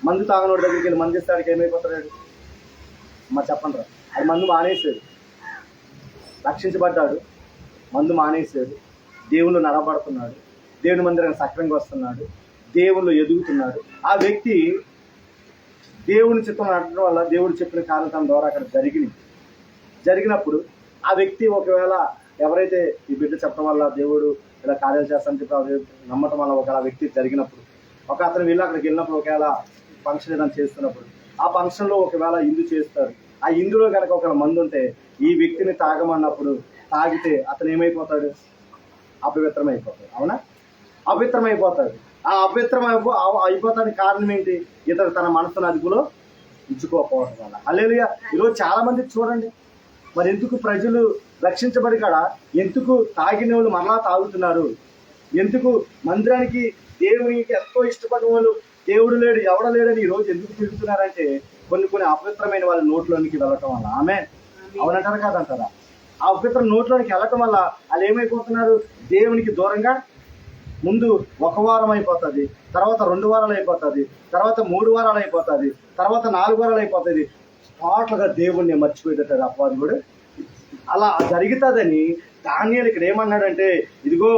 మందు తాగనోడి దగ్గరికి వెళ్ళి మందు ఇస్తాడికి ఏమైపోతాడు? చెప్పండి రా, అది మందు మానేసాడు. రక్షించబడ్డాడు, మందు మానేసాడు, దేవుళ్ళు నడబడుతున్నాడు, దేవుని మందిరానికి సక్రంగా వస్తున్నాడు, దేవుళ్ళు ఎదుగుతున్నాడు. ఆ వ్యక్తి దేవుని చిత్తం నడటం వల్ల దేవుడు చెప్పిన కార్యం తన ద్వారా అక్కడ జరిగినప్పుడు ఆ వ్యక్తి ఒకవేళ ఎవరైతే ఈ బిడ్డ చెప్పడం వల్ల దేవుడు ఇలా కార్యాలు చేస్తానని చెప్పి నమ్మటం వల్ల ఒకవేళ వ్యక్తి జరిగినప్పుడు, అతను వీళ్ళు అక్కడికి వెళ్ళినప్పుడు ఒకవేళ ఫంక్షన్ ఏదైనా చేస్తున్నప్పుడు ఆ ఫంక్షన్లో ఒకవేళ ఇందు చేస్తారు. ఆ ఇందులో కనుక ఒకవేళ మందు ఉంటే ఈ వ్యక్తిని తాగమన్నప్పుడు తాగితే అతను ఏమైపోతాడు? అపవిత్రమైపోతాడు. అవునా? అపవిత్రమైపోతాడు. ఆ అయిపోతానికి కారణం ఏంటి? ఇతడు తన మనసును అదుపులో ఉంచుకోకపోవడం వల్ల. హల్లెలూయా. ఈరోజు చాలా మంది చూడండి, మరి ఎందుకు ప్రజలు రక్షించబడి కాడ ఎందుకు తాగిన వాళ్ళు మరలా తాగుతున్నారు? ఎందుకు మందిరానికి దేవునికి ఎంతో ఇష్టపడిన వాళ్ళు దేవుడు లేడు ఎవడ లేడని ఈరోజు ఎందుకు తిరుగుతున్నారంటే కొన్ని అపవిత్రమైన వాళ్ళ నోట్లోనికి వెళ్ళటం వల్ల. ఆమె అవునంటారా కాదంటారా? ఆ అపవిత్ర నోట్లోనికి వెళ్ళటం వల్ల వాళ్ళు ఏమైపోతున్నారు? దేవునికి దూరంగా ముందు 1 వారం అయిపోతుంది, తర్వాత 2 వారాలు అయిపోతుంది, తర్వాత 3 వారాలు అయిపోతుంది, తర్వాత 4 వారాలు అయిపోతుంది. టోటల్గా దేవుణ్ణి మర్చిపోయేటట్టు అపవాది కూడా అలా జరుగుతుందని దానియేలు ఇక్కడ ఏమన్నాడంటే, ఇదిగో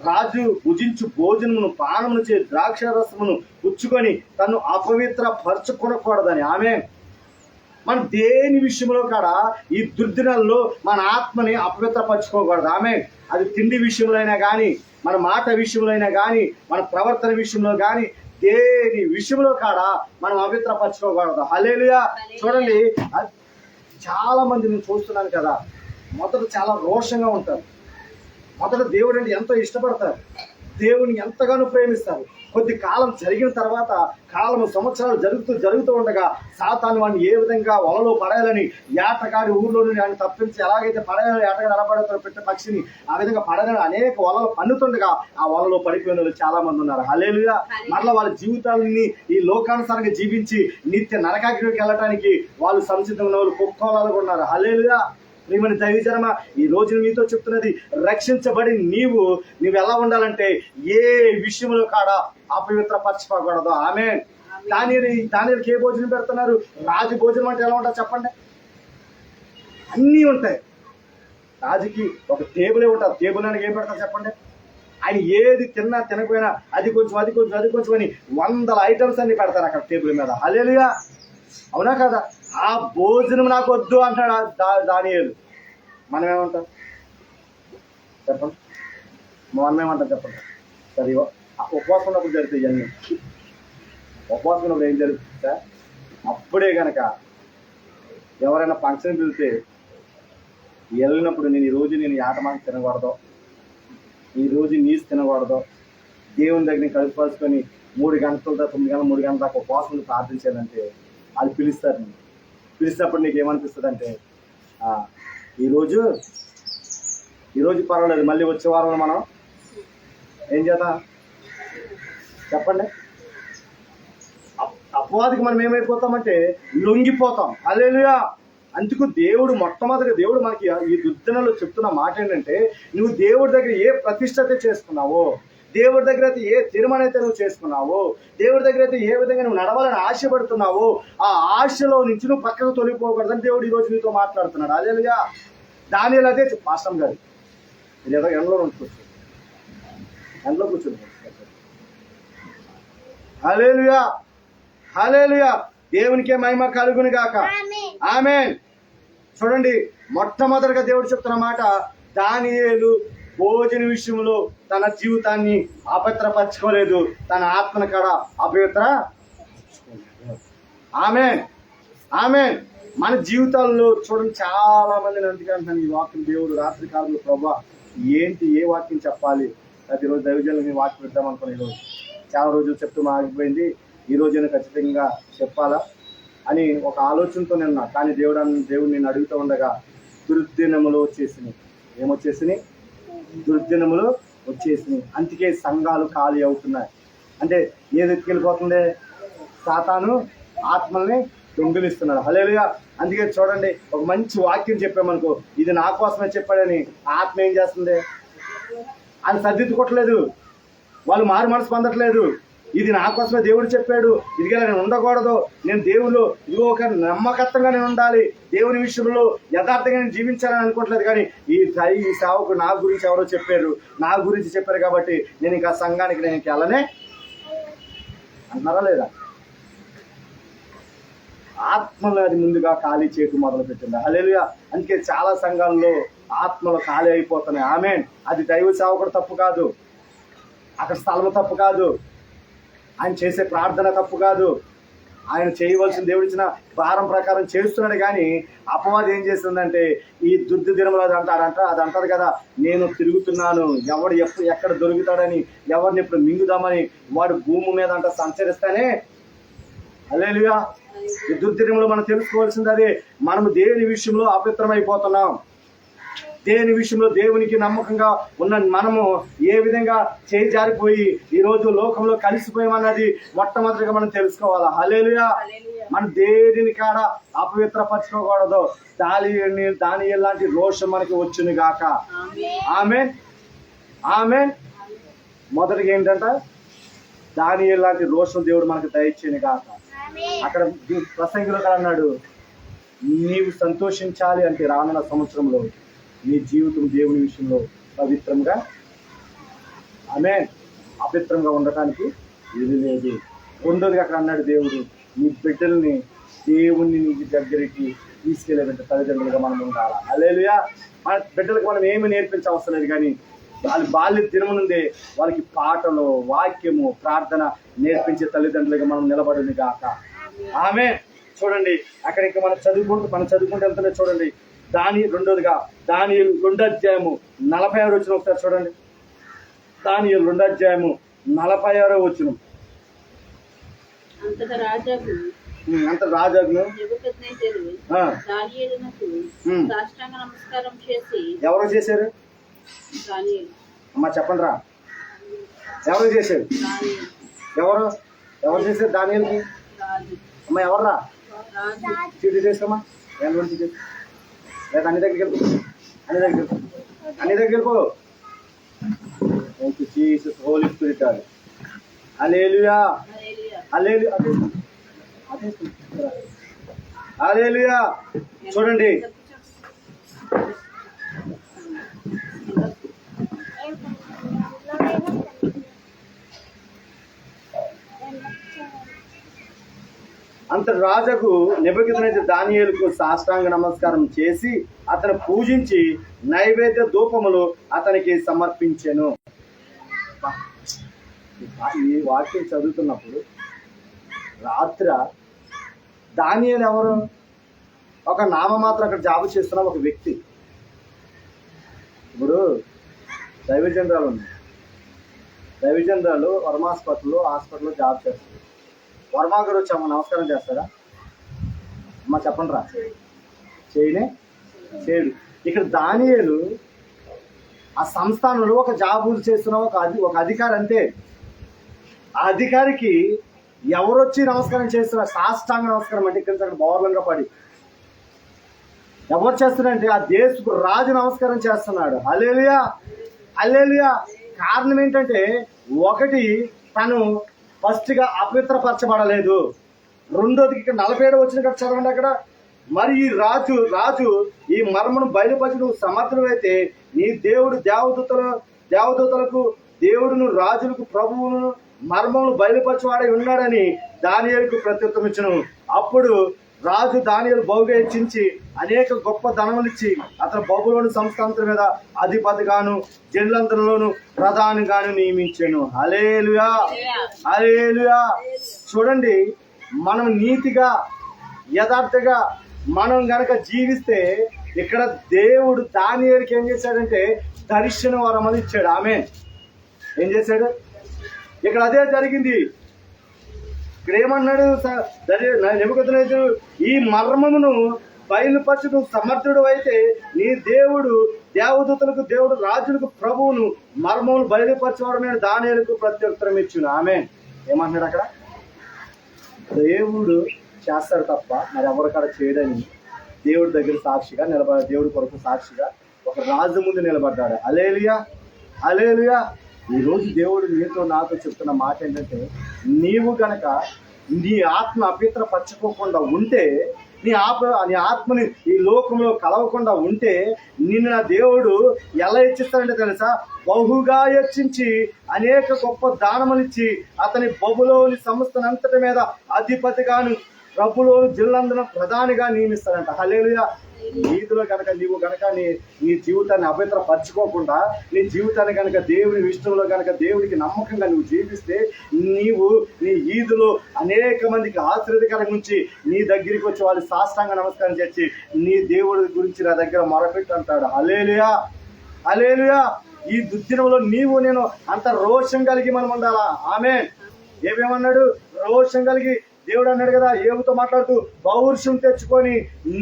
రాజు భుజించు భోజనమును పానమును చే ద్రాక్షరసమును పుచ్చుకొని తను అపవిత్ర పరచుకొనకూడదని. ఆమె మన దేని విషయంలో కాడ ఈ దుర్దినాల్లో మన ఆత్మని అపవిత్రపరచుకోకూడదు. ఆమె అది తిండి విషయంలో అయినా కానీ, మన మాట విషయంలో అయినా కానీ, మన ప్రవర్తన విషయంలో కానీ, దేని విషయంలో కాడ మనం అపవిత్రపరచుకోకూడదు. హల్లెలూయా. చూడండి, చాలా మంది నేను చూస్తున్నాను కదా, మొదట చాలా రోషంగా ఉంటారు, మొదట దేవుడు అంటే ఎంతో ఇష్టపడతారు, దేవుని ఎంతగానో ప్రేమిస్తారు. కొద్ది కాలం జరిగిన తర్వాత, సంవత్సరాలు జరుగుతూ ఉండగా సాతాను వాడిని ఏ విధంగా వలలో పడేయాలని, ఏటగాడి ఊర్లో నుండి ఆయన తప్పించి ఎలాగైతే పడేయాలి, ఏటగాడు ఎలా పడతారో పెట్టే పక్షిని ఆ విధంగా పడేయాలని అనేక వలలు పన్నుతుండగా ఆ వలలో పడిపోయిన వాళ్ళు చాలా మంది ఉన్నారు. హల్లెలూయా. మరలా వాళ్ళ జీవితాలని ఈ లోకానుసారంగా జీవించి నిత్య నరకాగ్నికి వెళ్ళటానికి వాళ్ళు సంసిద్ధంగా వాళ్ళు కుక్కలాగా ఉన్నారు. హల్లెలూయా. ప్రియమైన దైవజనమా, ఈ రోజు మీతో చెప్తున్నది, రక్షించబడి నీవు ఎలా ఉండాలంటే ఏ విషయంలో కాడ అపవిత్రపరచుకోకూడదు. ఆమె దానికి ఏ భోజనం పెడుతున్నారు? రాజు భోజనం అంటే ఎలా ఉంటుంది చెప్పండి? అన్నీ ఉంటాయి. రాజుకి ఒక టేబులే ఉంటుంది. టేబుల్ అని ఏం పెడతారు చెప్పండి? ఆయన ఏది తిన్నా తినకపోయినా అది కొంచెం అని 100 ఐటమ్స్ అన్ని పెడతారు అక్కడ టేబుల్ మీద. హల్లెలూయా. అవునా కదా? ఆ భోజనం నాకు వద్దు అంటాడు దానియేలు. మనం ఏమంటాం చెప్పండి? మనం ఏమంటాం చెప్పండి? సరే, ఉపవాసం ఉన్నప్పుడు జరుగుతాయి ఇవన్నీ. ఉపవాసం ఉన్నప్పుడు ఏం జరుగుతుంది? అప్పుడే కనుక ఎవరైనా ఫంక్షన్ పిలిస్తే వెళ్ళినప్పుడు ఈరోజు యాటమాకి తినకూడదు, ఈరోజు నీసు తినకూడదు, దేవుని దగ్గర కలుపుకోసుకొని 3 గంటల దాకా 3 గంటల దాకా ఉపవాసం ప్రార్థించాలంటే వాళ్ళు పిలుస్తారు. పిలిచినప్పుడు నీకు ఏమనిపిస్తుంది అంటే, ఈరోజు పర్వాలేదు, మళ్ళీ వచ్చే వారంలో మనం ఏం చేద్దాం చెప్పండి? అపవాదికి మనం ఏమైపోతామంటే లొంగిపోతాం. హల్లెలూయా. అందుకు దేవుడు మనకి ఈ దుర్దినాల్లో చెప్తున్న మాట ఏంటంటే, నువ్వు దేవుడి దగ్గర ఏ ప్రతిష్ట అయితే చేసుకున్నావో, దేవుడి దగ్గర అయితే ఏ తీర్మానం అయితే నువ్వు చేసుకున్నావో, దేవుడి దగ్గర అయితే ఏ విధంగా నువ్వు నడవాలని ఆశపడుతున్నావో, ఆ ఆశలో నుంచి నువ్వు పక్కకు తొలగిపోకూడదని దేవుడు ఈరోజు నీతో మాట్లాడుతున్నాడు. హల్లెలూయా. దానియేలు అదే పాస్టర్ గారు ఇది ఏదో ఎండలో కూర్చోండి. హల్లెలూయా. హల్లెలూయా. దేవునికే మహిమ కలుగును గాక. ఆమేన్. చూడండి, మొట్టమొదటిగా దేవుడు చెప్తున్న మాట, దానియేలు భోజన విషయంలో తన జీవితాన్ని అపవిత్రపరచుకోలేదు, తన ఆత్మను కాడ అపవిత్ర. ఆమేన్. ఆమేన్. మన జీవితాల్లో చూడండి, చాలా మందిని అందుకంటున్నాను ఈ వాక్యం దేవుడు రాత్రి కాలంలో, ప్రభా ఏ వాక్యం చెప్పాలి, ప్రతిరోజు దైవజనులు మీ వాక్యం పెడదాం అనుకుని ఈరోజు చాలా రోజులు చెప్తూ ఆగిపోయింది, ఈ రోజైనా ఖచ్చితంగా చెప్పాలా అని ఒక ఆలోచనతో నిన్నా. కానీ దేవుడు నేను అడుగుతూ ఉండగా దుర్దినములు వచ్చేసినాయి. ఏమొచ్చేసినాయి? దుర్దినములు వచ్చేసినాయి. అందుకే సంఘాలు ఖాళీ అవుతున్నాయి. అంటే ఏది ఎత్తుకెళ్ళిపోతుంది? సాతాను ఆత్మల్ని దొంగిలిస్తున్నాడు. హల్లెలూయా. అందుకే చూడండి, ఒక మంచి వాక్యం చెప్పామనుకో, ఇది నా కోసమే చెప్పాడని ఆత్మ ఏం చేస్తుంది? అది సర్దిద్దుకోవట్లేదు, వాళ్ళు మారు మనసు పొందట్లేదు. ఇది నా కోసమే దేవుడు చెప్పాడు, ఇదిగా నేను ఉండకూడదు, నేను దేవుడు ఇదిగో ఒక నమ్మకత్వంగా నేను ఉండాలి, దేవుని విషయంలో యథార్థంగా నేను జీవించాలని అనుకోవట్లేదు. కానీ ఈ సేవకు నా గురించి ఎవరో చెప్పారు, నా గురించి చెప్పారు కాబట్టి నేను ఇంకా సంఘానికి నేను వెళ్ళనే అంటున్నారా లేదా? ఆత్మలు అది ముందుగా ఖాళీ చేయటం మొదలు పెట్టింది. హల్లెలూయా. అందుకే చాలా సంఘాల్లో ఆత్మలు ఖాళీ అయిపోతున్నాయి. ఆమేన్. అది దైవ సేవకుడు తప్పు కాదు, అక్కడ స్థలము తప్పు కాదు, ఆయన చేసే ప్రార్థన తప్పు కాదు, ఆయన చేయవలసిన దేవుడు ఇచ్చిన భారం ప్రకారం చేస్తున్నాడు. కానీ అపవాది ఏం చేస్తుందంటే, ఈ దినములు అది అంటారు కదా, నేను తిరుగుతున్నాను, ఎవడు ఎక్కడ దొరుకుతాడని, ఎవరిని ఎప్పుడు మింగుదామని వాడు భూమి మీద సంచరిస్తానే. హల్లెలూయా. ఈ దుర్దినములు మనం తెలుసుకోవాల్సింది అదే. మనము దేని విషయంలో అపవిత్రమైపోతున్నాం, దేని విషయంలో దేవునికి నమ్మకంగా ఉన్న మనము ఏ విధంగా చేయి జారిపోయి ఈరోజు లోకంలో కలిసిపోయామన్నది మొట్టమొదటిగా మనం తెలుసుకోవాలా. హల్లెలూయా. మనం దేనిని కాడ అపవిత్రపరచుకోకూడదు. దానియేలు లాంటి రోషం మనకి వచ్చును గాక. ఆమేన్. ఆమేన్. మొదటిగా ఏంటంట, దానియేలు లాంటి రోషం దేవుడు మనకు దయచేయను గాక. అక్కడ ప్రసంగిలో అన్నాడు, నీవు సంతోషించాలి అంటే రానున్న సంవత్సరంలో నీ జీవితం దేవుని విషయంలో పవిత్రంగా, ఆమేన్, అపవిత్రంగా ఉండటానికి ఇది లేదు. రెండోదిగా అక్కడ అన్నాడు దేవుడు, నీ బిడ్డల్ని దేవుణ్ణి నీ దగ్గరికి తీసుకెళ్లే తల్లిదండ్రులుగా మనం ఉండాలా. హల్లెలూయా. మన బిడ్డలకు మనం ఏమి నేర్పించవసరం లేదు, కానీ వాళ్ళ బాల్య దినము నుండే వాళ్ళకి పాటలు, వాక్యము, ప్రార్థన నేర్పించే తల్లిదండ్రులుగా మనం నిలబడింది గాక. ఆమె చూడండి, అక్కడ ఇంకా మనం చదువుకుంటూ వెళ్తుంటే చూడండి, రెండోదిగా దానియేలు 2:46 వచ్చిన ఒకసారి చూడండి. దానియేలు 2:46 అంత రాజాను ఎవరు చేశారు? అమ్మా చెప్పండి రా, ఎవరు చేశారు? ఎవరు చేశారు దానియేలుకి? అమ్మ ఎవర్రా? చీటీ చేస్తామా? లేదా అన్ని దగ్గరికి వెళ్ళిపో, అన్ని దగ్గరికి వెళ్ళిపో. Jesus holy spirit. Hallelujah, hallelujah, hallelujah. చూడండి, అంత రాజుకు నెబుకద్నెజరు దానియేలుకు సాష్టాంగ నమస్కారం చేసి అతను పూజించి నైవేద్య ధూపములు అతనికి సమర్పించెను. ఈ వాక్యం చదువుతున్నప్పుడు రాత్రి దానియేలు ఎవరు? ఒక నామమాత్రం అక్కడ జాబు చేస్తున్న ఒక వ్యక్తి. ఇప్పుడు దైవజనరాలు ఉంది, దైవజనరాలు వర్మ హాస్పిటల్లో జాబ్ చేస్తారు. వర్మ గారు వచ్చి అమ్మ నమస్కారం చేస్తారా? అమ్మ చెప్పండి రా, చేయడు. ఇక్కడ దానియేలు ఆ సంస్థానంలో ఒక జాబు చేస్తున్న ఒక అధికారి అంతే. ఆ అధికారికి ఎవరు వచ్చి నమస్కారం చేస్తున్నారు? సాష్టాంగ నమస్కారం అంటే ఇక్కడ బౌర్లంగా పడి ఎవరు చేస్తున్నారంటే ఆ దేశకు రాజు నమస్కారం చేస్తున్నాడు. హల్లెలూయా, హల్లెలూయా. కారణం ఏంటంటే, ఒకటి తను ఫస్ట్గా అపవిత్రపరచబడలేదు. రెండోది ఇక్కడ 47 వచ్చిన చదవండి అక్కడ. మరి ఈ రాజు ఈ మర్మను బయలుపరిచి నువ్వు సమర్థుడు అయితే నీ దేవుడు దేవదూతలకు దేవుడును రాజులకు ప్రభువును మర్మములు బయలుపరచువాడై ఉన్నాడని దానియేలుకు ప్రత్యుత్తరం ఇచ్చెను. అప్పుడు రాజు దానియేలు బహుగా హెచ్చించి అనేక గొప్ప ధనములిచ్చి అతను బబులోను సంస్థానం మీద అధిపతిగాను జనులందరిలోను ప్రధానిగాను నియమించెను. హల్లెలూయా, హల్లెలూయా. చూడండి, మనం నీతిగా యథార్థంగా మనం గనక జీవిస్తే ఇక్కడ దేవుడు దానియేలుకి ఏం చేశాడంటే దర్శన వరం అని ఇచ్చాడు. ఆమేన్. ఏం చేశాడు? ఇక్కడ అదే జరిగింది. ఇక్కడ ఏమన్నాడు నెబుకద్నెజరు, ఈ మర్మమును బయలుపరచు నువ్వు సమర్థుడు అయితే నీ దేవుడు దేవదూతలకు దేవుడు రాజులకు ప్రభువును మర్మమును బయలుపరచేవాడు దానియేలుకు ప్రత్యుత్తరం ఇచ్చును. ఆమేన్. ఏమంటున్నాడు అక్కడ? దేవుడు చేస్తాడు తప్ప మరి ఎవరికాడ చేయడని దేవుడి దగ్గర సాక్షిగా దేవుడి కొరకు సాక్షిగా ఒక రాజు ముందు నిలబడ్డాడు. హల్లెలూయా, హల్లెలూయా. ఈరోజు దేవుడు నీతో నాతో చెప్తున్న మాట ఏంటంటే, నీవు గనక నీ ఆత్మ అపవిత్రపరచుకోకుండా ఉంటే, నీ ఆత్మని ఈ లోకంలో కలవకుండా ఉంటే నిన్ను నా దేవుడు ఎలా హెచ్చిస్తాడంటే తెలుసా? బహుగా హెచ్చించి అనేక గొప్ప దానములిచ్చి అతని బబులోని సంస్థనంతటి మీద అధిపతిగాను ప్రభులోను జిల్లందున ప్రధానిగా నియమిస్తాడంట. హల్లెలూయా. నీతిలో కనుక నీవు కనుక నీ జీవితాన్ని అపవిత్రపరచుకోకుండా నీ జీవితాన్ని కనుక దేవుని విషయంలో కనుక దేవుడికి నమ్మకంగా నువ్వు జీవిస్తే నీవు నీ ఈదులో అనేక మందికి ఆశీర్వాదకరంగా ఉంచి నీ దగ్గరికి వచ్చి వాళ్ళు సాష్టాంగ నమస్కారం చేసి నీ దేవుడి గురించి నా దగ్గర మొరపెట్టు అంటాడు. హల్లెలూయా, హల్లెలూయా. ఈ దుర్దినంలో నీవు నేను అంత రోషం కలిగి మనం ఉండాలా. ఆమేన్. ఏమేమన్నాడు? రోషం కలిగి దేవుడు అన్నాడు కదా, ఏవుతో మాట్లాడుతూ పౌరుషం తెచ్చుకొని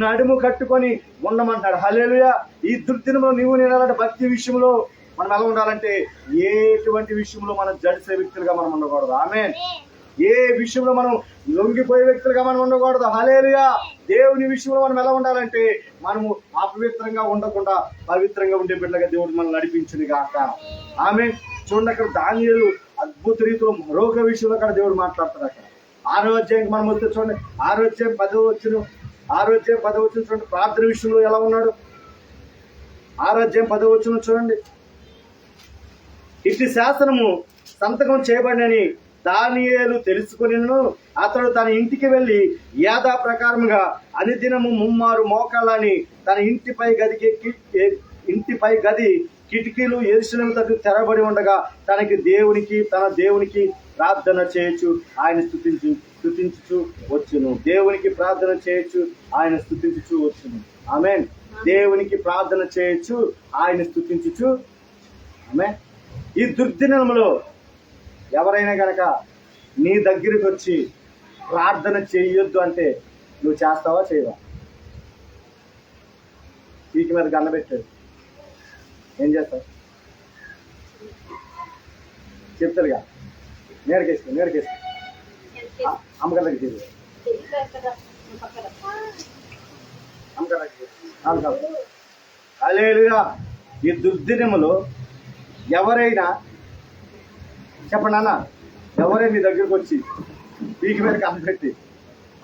నడుము కట్టుకొని ఉండమంటాడు. హల్లెలూయా. ఈ దుర్దినంలో నీవు నేను అలాంటి భక్తి విషయంలో మనం ఎలా ఉండాలంటే ఎటువంటి విషయంలో మనం జడిసే వ్యక్తులుగా మనం ఉండకూడదు. ఆమేన్. ఏ విషయంలో మనం లొంగిపోయే వ్యక్తులుగా మనం ఉండకూడదు. హల్లెలూయా. దేవుని విషయంలో మనం ఎలా ఉండాలంటే మనము అపవిత్రంగా ఉండకుండా పవిత్రంగా ఉండే బిడ్డగా దేవుడు మనం నడిపించును గాక. ఆమేన్. చూడండి, అక్కడ దానియేలు అద్భుత రీతిలో మరొక విషయంలో అక్కడ దేవుడు మాట్లాడతాడు. అక్కడ 6వ అధ్యాయం మనం వస్తే చూడండి, 6వ అధ్యాయం 10వ వచనం చూడండి. ప్రార్థన విషయంలో ఎలా ఉన్నాడు? 6వ అధ్యాయం 10వ వచనం చూడండి. ఇట్టి శాసనము సంతకం చేయబడినని దానియేలు తెలుసుకొనిను అతడు తన ఇంటికి వెళ్ళి యాదా ప్రకారముగా అనుదినము ముమ్మారు మోకాళ్ళని తన ఇంటిపై గది కిటికీలు యెరూషలేము తట్టు తెరబడి ఉండగా తన దేవునికి ప్రార్థన చేయొచ్చు ఆయన స్తుతించుచు వచ్చును. దేవునికి ప్రార్థన చేయొచ్చు ఆయన స్తుతించుచు వచ్చును. ఆమేన్. దేవునికి ప్రార్థన చేయొచ్చు ఆయన స్తుతించుచు. ఆమేన్. ఈ దుర్దినములో ఎవరైనా గనక నీ దగ్గరికి వచ్చి ప్రార్థన చేయొద్దు అంటే నువ్వు చేస్తావా చేయవా? పీకి మీద గన్న పెట్టాడు, ఏం చేస్తావు? చెప్తారుగా, నేరకేసుకో అమ్మగారి దగ్గర చేసి హల్లెలూయా. ఈ దుర్దినములో ఎవరైనా చెప్పండి అన్న, ఎవరైనా నీ దగ్గరకు వచ్చి పీకి మీద కాలు పెట్టి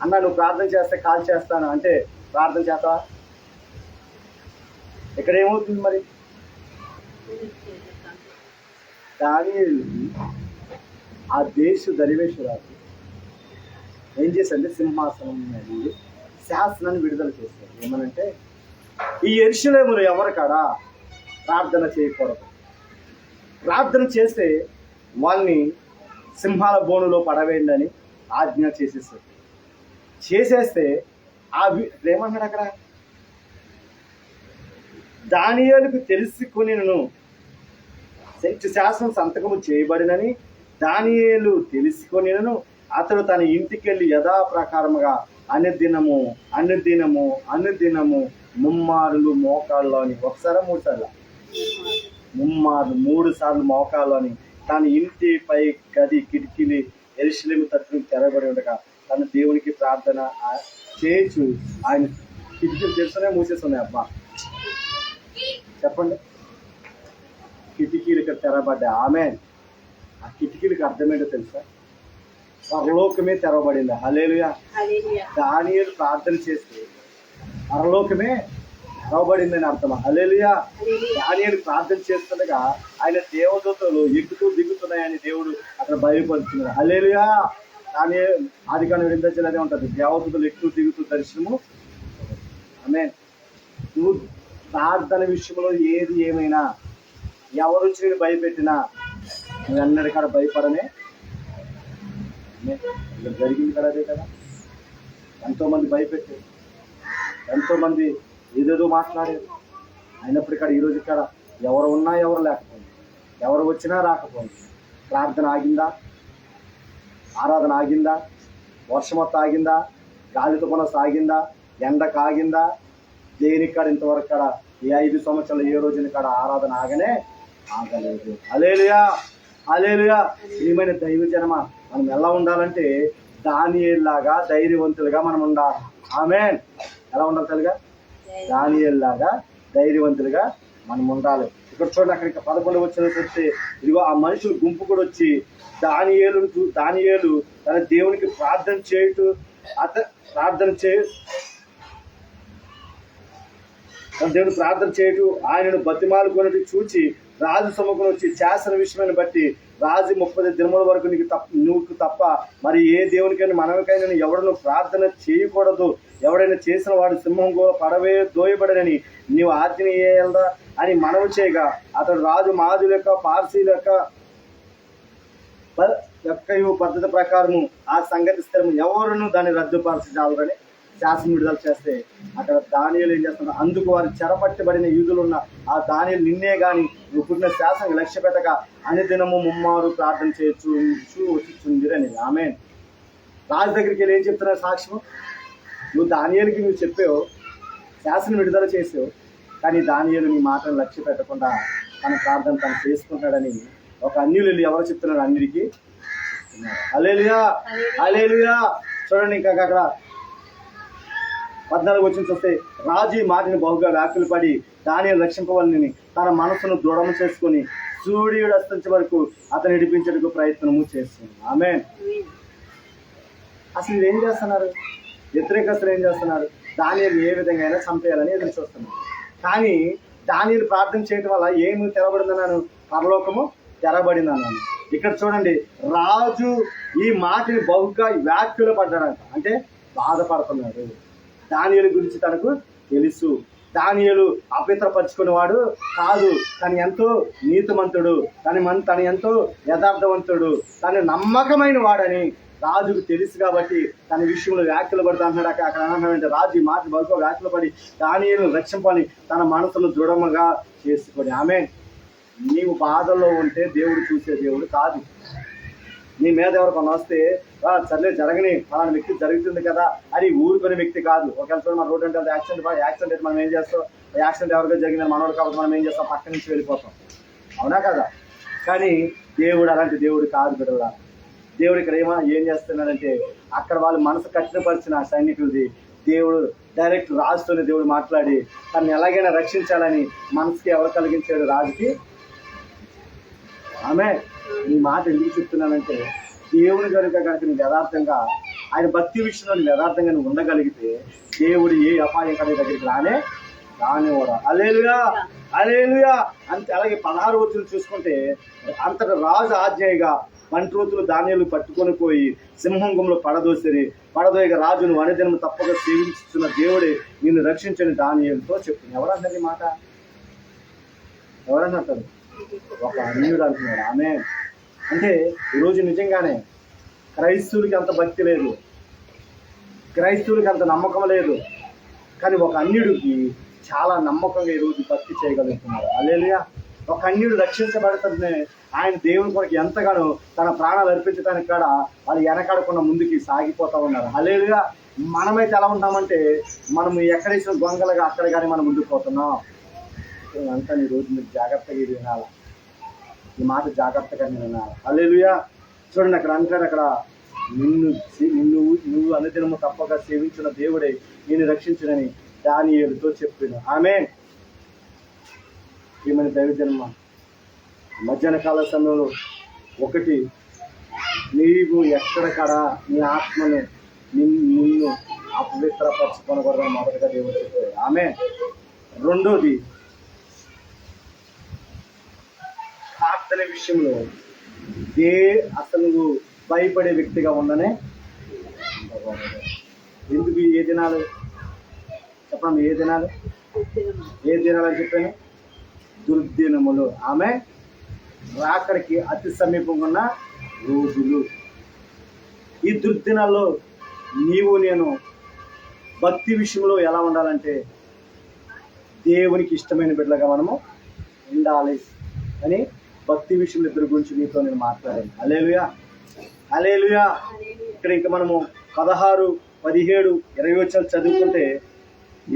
అన్న నువ్వు ప్రార్థన చేస్తే కాల్ చేస్తాను అంటే ప్రార్థన చేస్తావా? ఇక్కడ ఏమవుతుంది మరి? దానియేలు ఆ దేశ దరివేశ్వరాజు ఏం చేశారంటే సింహాసనం అనేది శాసనాన్ని విడుదల చేశారు. ఏమనంటే ఈ యెరూషలేములో ఎవరు కాడా ప్రార్థన చేయకూడదు, ప్రార్థన చేస్తే వాళ్ళని సింహాల బోనులో పడవేయండి అని ఆజ్ఞ చేసేస్తారు. చేసేస్తే ఏమన్నాడు అక్కడ? దానియేలుకు తెలుసుకొనిను శాసనం సంతకము చేయబడినని దానియేలు తెలుసుకొనిను అతడు తన ఇంటికి వెళ్ళి యథాప్రకారముగా అనుదినము ముమ్మారులు మోకాళ్ళలోని, ఒకసారి 3 సార్లు ముమ్మారు 3 సార్లు మోకాళ్ళలోని తన ఇంటిపై గది కిటికీలు యెరూషలేము తట్టు తెరబడి ఉండగా తన దేవునికి ప్రార్థన చేయొచ్చు. ఆయన కిటికీలు తెలుసునే మూసేస్తున్నాయి. అబ్బా చెప్పండి, కిటికీలు ఇక్కడ తెరబడ్డా. ఆమేన్. ఆ కిటికీలకు అర్థమేంటో తెలుసా? పరలోకమే తెరవబడింది. హల్లెలూయా. దానియేలు ప్రార్థన చేస్తే పరలోకమే తెరవబడిందని అర్థం. హల్లెలూయా. దానియేలు ప్రార్థన చేస్తుండగా ఆయన దేవదూతలు ఎక్కుతూ దిగుతున్నాయని దేవుడు అక్కడ బయలుపరుచున్నాడు. హల్లెలూయా. కానీ ఆదికాండం 8 ఉంటుంది, దేవదూతలు ఎక్కుతూ దిగుతూ దర్శనము. ఆమేన్. నువ్వు ప్రార్థన విషయంలో ఏది ఏమైనా ఎవరు వచ్చి నేను భయపెట్టినా నువ్వు అన్నది కాడ భయపడనే. జరిగింది కదా, అదే కదా. ఎంతోమంది భయపెట్టారు, ఎంతోమంది ఏదేదో మాట్లాడారు. అయినప్పుడు ఇక్కడ ఈరోజు ఇక్కడ ఎవరు ఉన్నా ఎవరు లేకపోయింది, ఎవరు వచ్చినా రాకపోయింది, ప్రార్థన ఆగిందా? ఆరాధన ఆగిందా? వర్షమొత్త ఆగిందా? గాలితో కొన సాగిందా? ఎండకు ఆగిందా? దేనికి కాడ ఇంతవరకు కాడ ఈ 5 సంవత్సరాలు ఏ రోజున కాడ ఆరాధన ఆగలేదు. హల్లెలూయా. హల్లెలూయా. ప్రియమైన దైవ జనమా, మనం ఎలా ఉండాలంటే దానియేలులాగా ధైర్యవంతులుగా మనం ఉండాలి. ఆమేన్. ఎలా ఉండాలి తెలుగా? దానియేలులాగా ధైర్యవంతులుగా మనం ఉండాలి. ఇక్కడ చూడండి, అక్కడ 11 వచ్చిన చెప్తే ఇదిగో ఆ మనుషులు గుంపు కూడా వచ్చి దానియేలు తన దేవునికి ప్రార్థన చేయటు ఆయనను బతిమాలుకొనటి చూచి రాజు సముఖం వచ్చి శాసన విషయమని బట్టి రాజు 30 దినముల వరకు నువ్వు తప్ప మరి ఏ దేవునికైనా మనవికైనా ఎవడను ప్రార్థన చేయకూడదు, ఎవడైనా చేసిన వాడు సింహం పడవే దోయబడనని నీవు ఆజ్ఞ చేయగలదా అని మనవి చేయగా అతడు రాజు మాజుల యొక్క పార్సీల యొక్క పద్ధతి ప్రకారము ఆ సంగతి స్థిరము ఎవరును దాన్ని రద్దుపరచాలని శాసనం విడుదల చేస్తే అక్కడ దానియేలు ఏం చేస్తున్నారు? అందుకు వారు చెరపట్టబడిన యూదులున్న ఆ దానియేలు నిన్నే గాని నువ్వు పుట్టిన శాసనం లక్ష్య పెట్టక అనుదినము ముమ్మారు ప్రార్థన వచ్చుచుందిరని. ఆమేన్. రాజు దగ్గరికి వెళ్ళి ఏం చెప్తున్నారు సాక్ష్యం? నువ్వు దానియేలుకి నువ్వు చెప్పావు, శాసనం విడుదల చేసావు, కానీ దానియేలు నీ మాటను లక్ష్య పెట్టకుండా తన ప్రార్థన తను చేసుకుంటాడని ఒక అన్యులు ఎవరు చెప్తున్నారు? అన్యుడికి. హల్లెలూయా. హల్లెలూయా. చూడండి, ఇంకా అక్కడ 14 వచ్చిన చూస్తే రాజు ఈ మాటని బహుగా వ్యాకులపడి దానియేలు రక్షింపవాలని తన మనసును దృఢం చేసుకుని సూర్యుడు అస్తించే వరకు అతను నడిపించేందుకు ప్రయత్నము చేస్తుంది. ఆమేన్. అసలు ఏం చేస్తున్నారు? వ్యతిరేకస్తులు ఏం చేస్తున్నారు? దానియేలు ఏ విధంగా అయినా చంపేయాలని ఎదురు చూస్తున్నారు. కానీ దానియేలు ప్రార్థన చేయడం వల్ల ఏమి తెరబడిందన్నాను? పరలోకము తెరబడింది అన్నాను. ఇక్కడ చూడండి, రాజు ఈ మాటని బహుగా వ్యాఖ్యలు పడ్డాడంట, అంటే బాధపడుతున్నాడు. దానియేలు గురించి తనకు తెలుసు. దానియేలు అపవిత్రపరుచుకునేవాడు కాదు, తను ఎంతో నీతిమంతుడు, తను ఎంతో యథార్థవంతుడు, తను నమ్మకమైన వాడని రాజుకు తెలుసు. కాబట్టి తన విషయంలో వ్యాఖ్యలు పడుతూ అంటున్నాడు. అక్కడ అన్నాడంటే, రాజు ఈ మాట బహుగా వ్యాఖ్యలు పడి దానియేలును రక్షింపని తన మనసులో దృఢముగా చేసుకొని. ఆమె నీవు బాధల్లో ఉంటే దేవుడు చూసే దేవుడు కాదు. నీ మీద ఎవరికొన్న వస్తే సర్లే జరగని అలాంటి వ్యక్తి జరుగుతుంది కదా అని ఊరుకునే వ్యక్తి కాదు. ఒకవేళ చూడండి, మన రోడ్డు అంటే యాక్సిడెంట్ అయితే మనం ఏం చేస్తాం? యాక్సిడెంట్ ఎవరికో జరిగిందని మనోడు కాబట్టి మనం ఏం చేస్తాం? పక్క నుంచి వెళ్ళిపోతాం, అవునా కదా? కానీ దేవుడు అలాంటి దేవుడు కాదు బిడ్డలా. దేవుడు ఇక్కడ ఏం చేస్తున్నాడంటే, అక్కడ వాళ్ళు మనసు కఠినపరిచిన సైనికులది దేవుడు డైరెక్ట్ రాజుతోనే దేవుడు మాట్లాడి తనని ఎలాగైనా రక్షించాలని మనసుకి ఎవరు కలిగించాడు? రాజుకి. ఆమె ఈ మాట ఎందుకు చెప్తున్నానంటే, దేవుని కనుక నువ్వు యథార్థంగా ఆయన భక్తి విషయంలో నువ్వు యథార్థంగా నువ్వు ఉండగలిగితే దేవుడు ఏ అపాయం కనుక దగ్గరికి రానివ్వడా. హల్లెలూయా, హల్లెలూయా. అంతే. అలాగే 16 వచనం చూసుకుంటే, అంతటా రాజు ఆజ్ఞగా మంట్రోతులు దానియేలు పట్టుకొని పోయి సింహం గుంలో పడదోయగా రాజును అనుదినము తప్పక సేవించుతున్న దేవుడే నిన్ను రక్షించని దానియేలుతో చెప్తుంది. ఎవరన్నారు ఈ మాట? ఎవరన్నారు? ఒక అన్యుడు అంటున్నాడు. ఆమె అంటే ఈరోజు నిజంగానే క్రైస్తవులకి అంత భక్తి లేదు, క్రైస్తవులకి అంత నమ్మకం లేదు, కానీ ఒక అన్యుడికి చాలా నమ్మకంగా ఈరోజు భక్తి చేయగలుగుతున్నారు. హల్లెలూయా. ఒక అన్యుడు రక్షించబడుతుంటే ఆయన దేవుని కొరకు ఎంతగానో తన ప్రాణాలు అర్పించడానికి కూడా వాళ్ళు వెనకాడకుండా ముందుకి సాగిపోతూ ఉన్నారు. హల్లెలూయా. మనమైతే ఎలా ఉంటామంటే, మనం ఎక్కడేసిన గొంగలుగా అక్కడ కానీ మనం ముందుకు పోతున్నాం. అంతా ఈ రోజు మీరు జాగ్రత్తగా ఇది వినాలి, ఈ మాట జాగ్రత్తగా నేను వినాలి. హల్లెలూయా. చూడండి, అక్కడ అంటాడు, అక్కడ నువ్వు అనుదినము తప్పక సేవించిన దేవుడే నేను రక్షించునని దానియేలుతో చెప్పిన. ఆమేన్. ఏమని దైవజన్మ మధ్యాహ్న కాల సమయంలో ఒకటి, నీవు ఎక్కడక్కడ నీ ఆత్మను నిన్ను అపవిత్రపరచుకొనకూడదని మొదటగా దేవుడు చెప్పాడు. ఆమేన్. రెండోది, ప్రార్థన విషయంలో అసలు నువ్వు భయపడే వ్యక్తిగా ఉండనే. ఎందుకు ఏ దినాలు చెప్పండి? ఏ దినాలు అని చెప్పాను? దుర్దినములు. ఆమె రాకడికి అతి సమీపంగా ఉన్న రోజులు. ఈ దుర్దినాల్లో నీవు నేను భక్తి విషయంలో ఎలా ఉండాలంటే, దేవునికి ఇష్టమైన బిడ్డలుగా మనము ఉండాలి అని భక్తి విషయంలో ఇద్దరి గురించి నీతో నేను మాట్లాడాను. హల్లెలూయా, హల్లెలూయా. ఇక్కడ ఇంకా మనము 16, 17, 20 వచనాలు చదువుకుంటే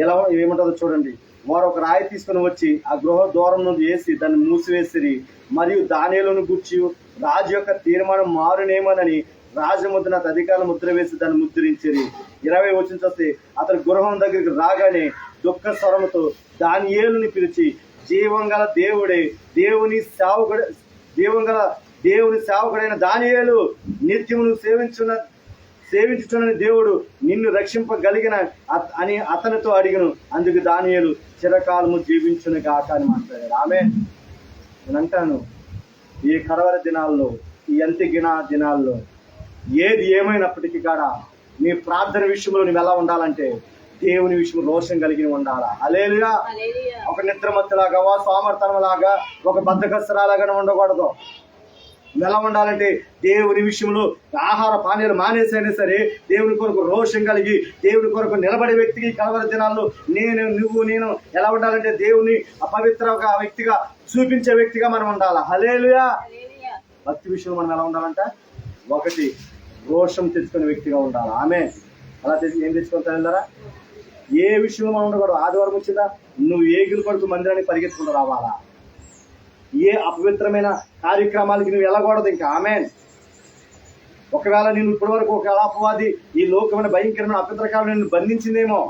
ఎలా ఏముంటుందో చూడండి. వారు ఒక రాయి తీసుకుని వచ్చి ఆ గృహ ద్వారం నుండి వేసి దాన్ని మూసివేసిరి. మరియు దానియేలును గూర్చి రాజు యొక్క తీర్మానం మారునేమోనని రాజముద్ర అధికారులు ముద్ర వేసి దాన్ని ముద్రించిరి. 20 వచనం చూస్తే, అతను గృహం దగ్గరికి రాగానే దుఃఖ స్వరముతో దానియేలుని పిలిచి, జీవంగల దేవుడే దేవుని సేవకుడైన దానియేలు, నిత్యమును సేవించుచున్న దేవుడు నిన్ను రక్షింపగలిగిన అని అతనితో అడిగను. అందుకు దానియేలు చిరకాలము జీవించును గాక అని మాట్లాడాడు. ఆమె నేను అంటాను, ఈ కడవరి దినాల్లో, ఈ అంత్యగిన దినాల్లో ఏది ఏమైనప్పటికీ కూడా నీ ప్రార్థన విషయంలో నువ్వు ఎలా ఉండాలంటే, దేవుని విషయంలో రోషం కలిగి ఉండాలా. హల్లెలూయా. ఒక నిద్రమత్తులాగా, సోమర్తనంలాగా, ఒక బద్ధకస్తురాలాగానే ఉండకూడదు. ఎలా ఉండాలంటే, దేవుని విషయంలో ఆహార పానీయాలు మానేసైనా సరే దేవుని కొరకు రోషం కలిగి దేవుని కొరకు నిలబడే వ్యక్తికి కలవరి దినాల్లో నేను ఎలా ఉండాలంటే, దేవుని అపవిత్ర వ్యక్తిగా చూపించే వ్యక్తిగా మనం ఉండాలా. హల్లెలూయా. భక్తి విషయంలో మనం ఎలా ఉండాలంట? ఒకటి, రోషం తెచ్చుకునే వ్యక్తిగా ఉండాలి. ఆమె అలా ఏం తెచ్చుకుంటా వెళ్ళారా? ఏ విషయంలో మనం ఉండకూడదు. ఆదివారం వచ్చిందా, నువ్వు ఏగులు కొడుకు మందిరానికి పరిగెత్తుకుంటూ రావాలా? ఏ అపవిత్రమైన కార్యక్రమాలకి నువ్వు వెళ్ళకూడదు ఇంకా. ఆమేన్. ఒకవేళ నేను ఇప్పటి వరకు ఒక అపవాది ఈ లోకమైన భయంకరమైన అపవిత్రకాలను నిన్ను బంధించిందేమో,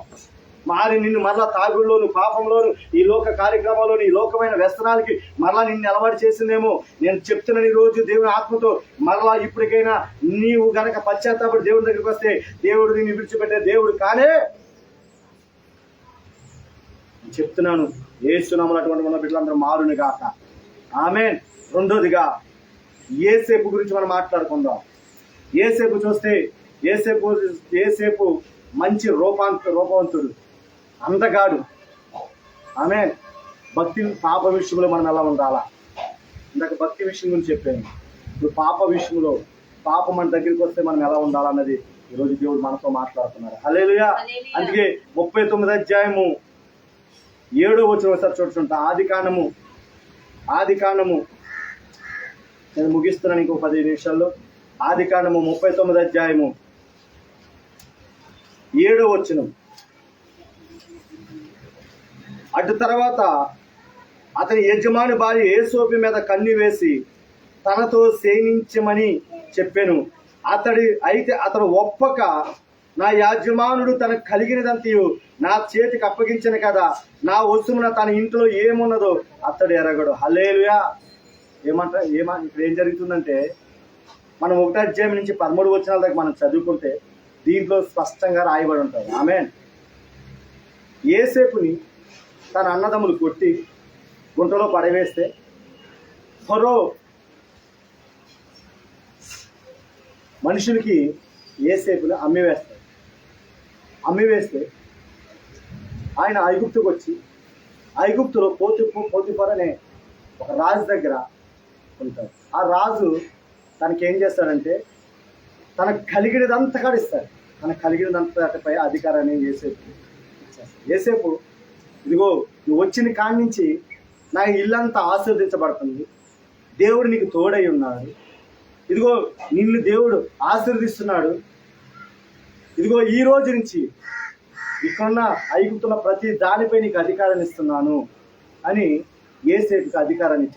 నిన్ను మరలా తాగుల్లోను, పాపంలోను, ఈ లోక కార్యక్రమాల్లోను, ఈ లోకమైన వ్యసనాలకి మరలా నిన్ను అలవాటు చేసిందేమో. నేను చెప్తున్నాను ఈ రోజు దేవుని ఆత్మతో, మరలా ఇప్పటికైనా నీవు గనక పశ్చాత్తాపడి దేవుని దగ్గరికి వస్తే దేవుడు నిన్ను విడిచిపెట్టే దేవుడు కానే. చెప్తున్నాను, యేసు నామమున అటువంటి ఉన్న బిడ్డలందరూ మారును గాక. ఆమేన్. రెండోదిగా యేసేపు గురించి మనం మాట్లాడుకుందాం. యేసేపు చూస్తే యేసేపు మంచి రూపవంతుడు, అందగాడు. ఆమేన్. పాప విషయంలో మనం ఎలా ఉండాలా? ఇందాక భక్తి విషయం గురించి చెప్పాను. ఇప్పుడు పాప విషయంలో, పాపం మన దగ్గరికి వస్తే మనం ఎలా ఉండాలన్నది ఈరోజు దేవుడు మనతో మాట్లాడుతున్నారు. హల్లెలూయా. అందుకే 39వ అధ్యాయము 7వ వచనం ఒకసారి చూడుకుంటా. ఆది కాండము నేను ముగిస్తున్నాను ఇంకో 10 నిమిషాల్లో. ఆది కాండము 39వ అధ్యాయము 7వ వచనం. అటు తర్వాత అతని యజమాని భార్య యేసోపు మీద కన్ను వేసి తనతో శయనించమని చెప్పెను. అతడు ఒప్పక, నా యజమానుడు తనకు కలిగినదంతయు నా చేతికి అప్పగించను కదా, నా వస్తువున తన ఇంట్లో ఏమున్నదో అతడు ఎరగడు. హల్లెలూయా. ఇప్పుడు ఏం జరుగుతుందంటే, మనం 1వ అధ్యాయం నుంచి 13 వచనాల దాకా మనం చదువుకుంటే దీంట్లో స్పష్టంగా రాయబడి ఉంటుంది. ఆమేన్. యేసేపుని తన అన్నదమ్ములు కొట్టి గుంటలో పడవేస్తే ఫరో మనుషులకి యేసేపుని అమ్మివేస్తే ఆయన ఐగుప్తుకు వచ్చి ఐగుప్తులో పోతిఫర్ అనే ఒక రాజు దగ్గర ఉంటాడు. ఆ రాజు తనకి ఏం చేస్తాడంటే తనకు కలిగినదంతా కాడిస్తాడు. తనకు కలిగినదంతపై అధికారాన్ని యేసేపు ఇదిగో నువ్వు వచ్చిన కాడి నుంచి నా ఇల్లంతా ఆశీర్వదించబడుతుంది, దేవుడు నీకు తోడై ఉన్నాడు, ఇదిగో నిన్ను దేవుడు ఆశీర్వదిస్తున్నాడు, ఇదిగో ఈ రోజు నుంచి ఇక్కడున్న ఐగుప్తున్న ప్రతి దానిపై నీకు అధికారాన్ని ఇస్తున్నాను అని యేసేపుకి అధికారాన్ని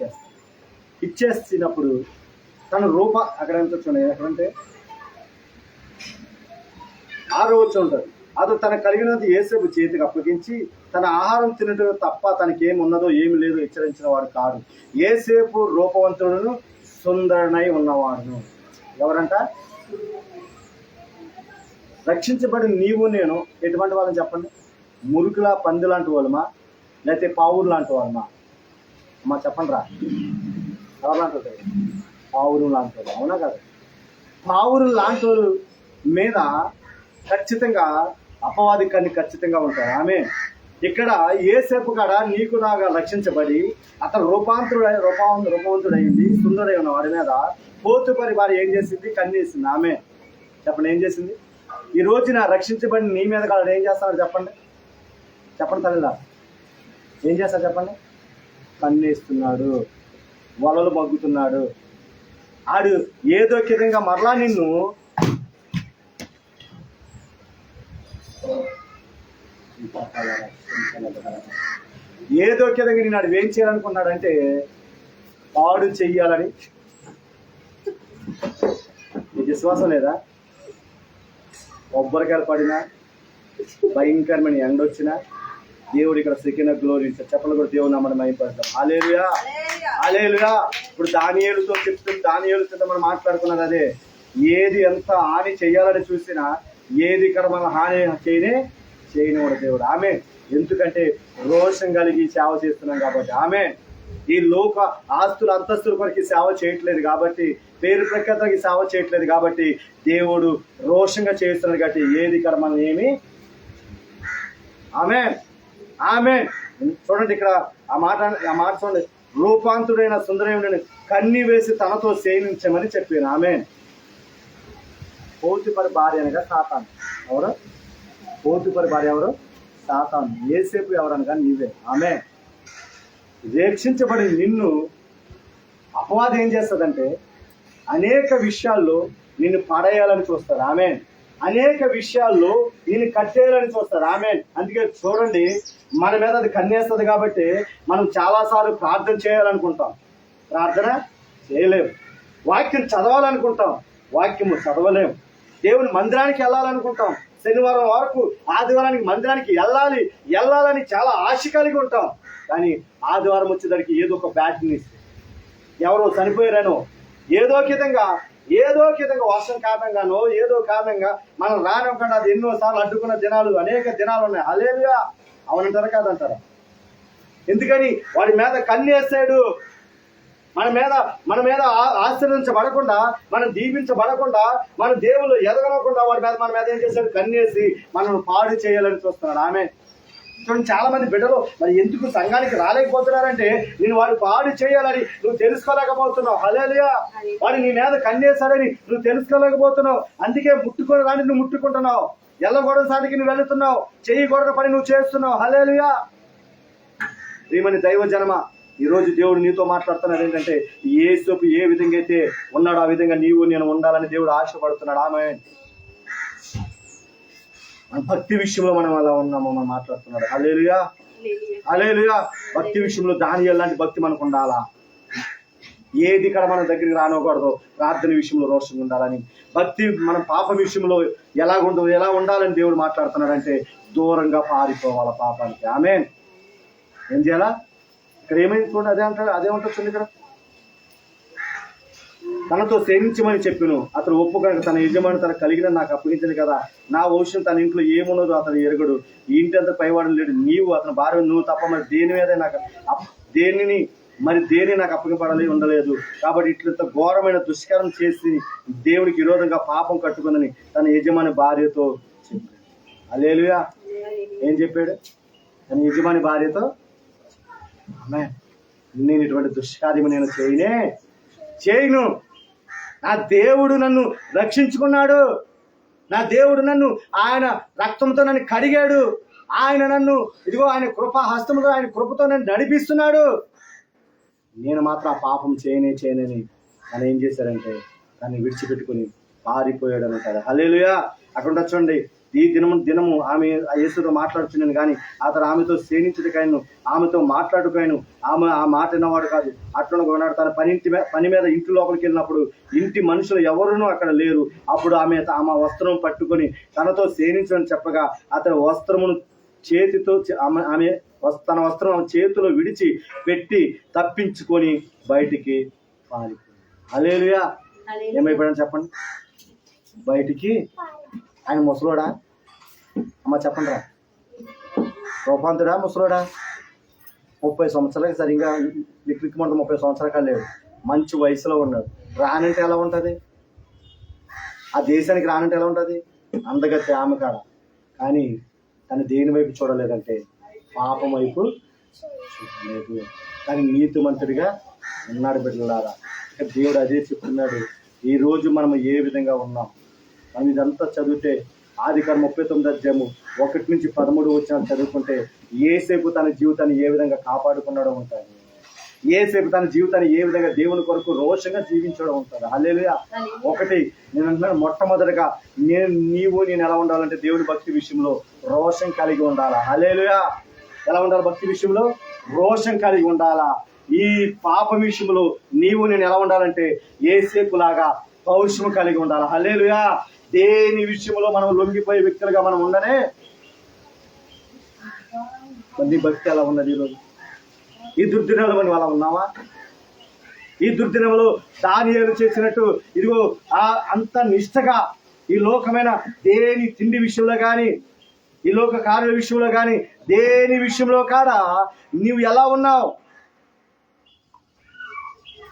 ఇచ్చేసినప్పుడు తన అక్కడ ఎంత చూడండి, ఎక్కడంటే 6వ వచనం ఉంటుంది. అతను తనకు కలిగినది యేసేపు చేతికి అప్పగించి తన ఆహారం తినటం తప్ప తనకేమున్నదో ఏమి లేదో హెచ్చరించిన వాడు కాడు. యేసేపు రూపవంతుడును సుందరునై ఉన్నవాడును. ఎవరంట? రక్షించబడి నీవు నేను ఎటువంటి వాళ్ళని చెప్పండి? మురుకులా పంది లాంటి వాళ్ళమా, లేకపోతే పావురు లాంటి వాళ్ళమా? అమ్మా చెప్పండి రా. ఎవరు లాంటి వాళ్ళు? పావురు లాంటి వాళ్ళు. అవునా కదా? పావురు లాంటి వాళ్ళ మీద ఖచ్చితంగా అపవాది కన్ని ఖచ్చితంగా ఉంటారు. ఆమె ఇక్కడ యేసేపు కాడ నీకు నాగా రక్షించబడి అతను రూపవంతుడైంది, సుందరై ఉన్న వాడి మీద పోతుపరి వారు ఏం చేసింది? కన్నేసింది. ఆమె చెప్పండి, ఏం చేసింది? ఈ రోజున రక్షించబడి నీ మీద కాడ ఏం చేస్తాడు చెప్పండి? తల్లిలా ఏం చేస్తాడు చెప్పండి? కన్నేస్తున్నాడు, వలలు మగ్గుతున్నాడు. ఆడు ఏదో విధంగా మరలా నిన్ను నేను ఆడు ఏం చేయాలనుకున్నాడంటే పాడు చెయ్యాలని. నీకు విశ్వాసం లేదా? కొబ్బరికాయలు పడినా, భయంకరమైన ఎండ వచ్చినా దేవుడు ఇక్కడ సెకండ్ గ్లోరీ చెప్పలు కూడా దేవుడు నమ్మడం అయిపోతాం. హల్లెలూయా, హల్లెలూయా. ఇప్పుడు దానియేలుతో మనం మాట్లాడుకున్నది అదే. ఏది ఎంత హాని చెయ్యాలని చూసినా ఏది ఇక్కడ మన హాని చేయనివాడు దేవుడు. ఆమె ఎందుకంటే రోషం కలిగి సేవ చేస్తున్నాం కాబట్టి. ఆమె ఈ లోక ఆస్తుల అంతస్తుల కొరకు సేవ చేయట్లేదు కాబట్టి, పేరు ప్రఖ్యాతకి సేవ చేయట్లేదు కాబట్టి దేవుడు రోషంగా చేస్తున్నాడు కాబట్టి ఏది ఇక్కడ మనం ఏమి. ఆమె చూడండి ఇక్కడ ఆ మాట చూడండి. రూపాంతుడైన సుందరముడైన కన్ని వేసి తనతో సేవించమని చెప్పాను. ఆమె పోతిఫర్ భార్య అనగా సాతాను. ఎవరు? పోతిఫర్ భార్య ఎవరు? సాతాను. యేసేపు ఎవరనగా నీవే. ఆమె రక్షించబడి నిన్ను అపవాదం ఏం చేస్తుందంటే అనేక విషయాల్లో నిన్ను పడేయాలని చూస్తారు. ఆమె అనేక విషయాల్లో నిన్ను కట్టేయాలని చూస్తారు. ఆమె అందుకే చూడండి, మన మీద అది కన్నేస్తుంది కాబట్టి మనం చాలాసార్లు ప్రార్థన చేయాలనుకుంటాం, ప్రార్థన చేయలేము. వాక్యం చదవాలనుకుంటాం, వాక్యము చదవలేము. దేవుని మందిరానికి వెళ్ళాలనుకుంటాం, శనివారం వరకు ఆదివారానికి మందిరానికి వెళ్ళాలని చాలా ఆశ కలిగి ఉంటాం. కానీ ఆదివారం వచ్చేదానికి ఏదో ఒక బ్యాడ్ న్యూస్, ఎవరో చనిపోయారనో, ఏదో విధంగా వర్షం కారణంగానో ఏదో కారణంగా మనం రానివ్వకుండా అది ఎన్నోసార్లు అడ్డుకున్న దినాలు అనేక దినాలు ఉన్నాయి. హల్లెలూయా. అవునంటారా కాదంటారా? ఎందుకని? వాడి మీద కన్నేసాడు. మన మీద ఆశీర్వదించబడకుండా, మనం దీవించబడకుండా, మన దేవుళ్ళు ఎదగనకుండా వాడి మీద మన మీద ఏం చేశాడు? కన్నేసి మనల్ని పాడు చేయాలని చూస్తున్నాడు. ఆమె చూడండి, చాలా మంది బిడ్డలు మరి ఎందుకు సంఘానికి రాలేకపోతున్నారంటే నేను వాడు పాడు చేయాలని నువ్వు తెలుసుకోలేకపోతున్నావు. హల్లెలూయా. వాడు నీ మీద కన్నేశాడని నువ్వు తెలుసుకోలేకపోతున్నావు. అందుకే ముట్టుకొని రాని నువ్వు ముట్టుకుంటున్నావు, వెళ్ళకూడని సాటికి నువ్వు వెళుతున్నావు, చేయకూడని పని నువ్వు చేస్తున్నావు. హల్లెలూయా. ప్రియమైన దైవ జనమ, ఈ రోజు దేవుడు నీతో మాట్లాడుతున్నాడు ఏంటంటే, యేసు ఏ విధంగా అయితే ఉన్నాడో ఆ విధంగా నీవు నేను ఉండాలని దేవుడు ఆశపడుతున్నాడు. ఆమేన్. మన భక్తి విషయంలో మనం అలా ఉన్నామో మనం మాట్లాడుతున్నాడు. హల్లెలూయా, హల్లెలూయా. భక్తి విషయంలో దానియేలు లాంటి భక్తి మనకు ఉండాలా. ఏది ఇక్కడ మన దగ్గరికి రానకూడదు. ప్రార్థన విషయంలో రోషంగా ఉండాలని, భక్తి మన పాప విషయంలో ఎలా ఉండాలని దేవుడు మాట్లాడుతున్నాడంటే దూరంగా పారిపోవాల పాపానికి. ఆమేన్. ఏం చేయాలా? ఇక్కడ ఏమైంది చూడండి, అదేమంటుంది ఇక్కడ, తనతో సేవించమని చెప్పిను. అతను ఒప్పుకొనక తన యజమాని తనకు కలిగిన నాకు అప్పగించింది కదా, నా వంశం తన ఇంట్లో ఏమున్నదో అతను ఎరగడు, ఈ ఇంటి అంతా పైవాడు లేడు, నీవు అతని భార్య నువ్వు తప్ప మరి దేని మీద నాకు దేని నాకు అప్పగింపడాలి ఉండలేదు. కాబట్టి ఇట్లంత ఘోరమైన దుష్కరం చేసి దేవునికి విరోధంగా పాపం కట్టుకుందని తన యజమాని భార్యతో చెప్పాడు. హల్లెలూయా. ఏం చెప్పాడు? తన యజమాని భార్యతో, నేను ఇటువంటి దుష్కార్యము నేను చేయను. నా దేవుడు నన్ను రక్షించుకున్నాడు, నా దేవుడు నన్ను ఆయన రక్తంతో నన్ను కడిగాడు, ఆయన నన్ను ఇదిగో ఆయన కృపా హస్తంలో ఆయన కృపతో నన్ను నడిపిస్తున్నాడు, నేను మాత్రం ఆ పాపం చేయనని తను ఏం చేశారంటే దాన్ని విడిచిపెట్టుకుని పారిపోయాడు అంటారు. హల్లెలూయా. అక్కడ చూడండి, ఈ దినము ఆమె యేసుతో మాట్లాడుచున్నాను కానీ అతను ఆమెతో సేనించుటకాయను, ఆమెతో మాట్లాడుకాయను, ఆమె ఆ మాట విన్నవాడు కాదు. అట్లా ఉన్నాడు. తన పని మీద ఇంటి లోపలికి వెళ్ళినప్పుడు ఇంటి మనుషులు ఎవరునూ అక్కడ లేరు. అప్పుడు ఆమె వస్త్రం పట్టుకొని తనతో సేనించని చెప్పగా అతని వస్త్రమును చేతితో తన వస్త్రం చేతిలో విడిచి పెట్టి తప్పించుకొని బయటికి పారిపోయింది. హల్లెలూయా. ఏమైపోయాడని చెప్పండి? బయటికి. ఆయన ముసలోడా? అమ్మ చెప్పండి రా, రూపాంతుడా ముసలోడా? 30 సంవత్సరాలకి సరిగ్గా లిక్విక్మంటే 30 సంవత్సరాలు లేడు, మంచి వయసులో ఉన్నాడు. రానంటే ఎలా ఉంటుంది? ఆ దేశానికి రానంటే ఎలా ఉంటుంది? అందగత్తే ఆమె కాడ. కానీ తను దేని వైపు చూడలేదంటే పాపం వైపు చూడలేదు. కానీ నీతిమంతుడిగా ఉన్నాడు. బిడ్డలారా, దేవుడు అదే చెప్తున్నాడు. ఈ రోజు మనం ఏ విధంగా ఉన్నాం? మనం ఇదంతా చదివితే ఆదికాండం 39 అధ్యాయము 1 నుంచి 13 వచనాలు చదువుకుంటే యేసేపు తన జీవితాన్ని ఏ విధంగా కాపాడుకున్నాడో ఉంటుంది. యేసేపు తన జీవితాన్ని ఏ విధంగా దేవుని కొరకు రోషంగా జీవించడం ఉంటుంది. హల్లెలూయా. ఒకటి నేను అంటున్నాను, మొట్టమొదటిగా నేను ఎలా ఉండాలంటే దేవుని భక్తి విషయంలో రోషం కలిగి ఉండాలా. హల్లెలూయా. ఎలా ఉండాలి? భక్తి విషయంలో రోషం కలిగి ఉండాలా. ఈ పాప విషయంలో నేను ఎలా ఉండాలంటే యేసేపు లాగా పౌరుషము కలిగి ఉండాలి. హల్లెలూయా. దేని విషయంలో మనం లొంగిపోయే వ్యక్తులుగా మనం ఉండనే. నీ భక్తి ఎలా ఉన్నది ఈరోజు? ఈ దుర్దినంలో మనం అలా ఉన్నావా? ఈ దుర్దినంలో దానియేలు చేసినట్టు ఇదిగో అంత నిష్ఠగా ఈ లోకమైన దేని తిండి విషయంలో కానీ, ఈ లోక కార్యాల విషయంలో కానీ, దేని విషయంలో కాడా నీవు ఎలా ఉన్నావు?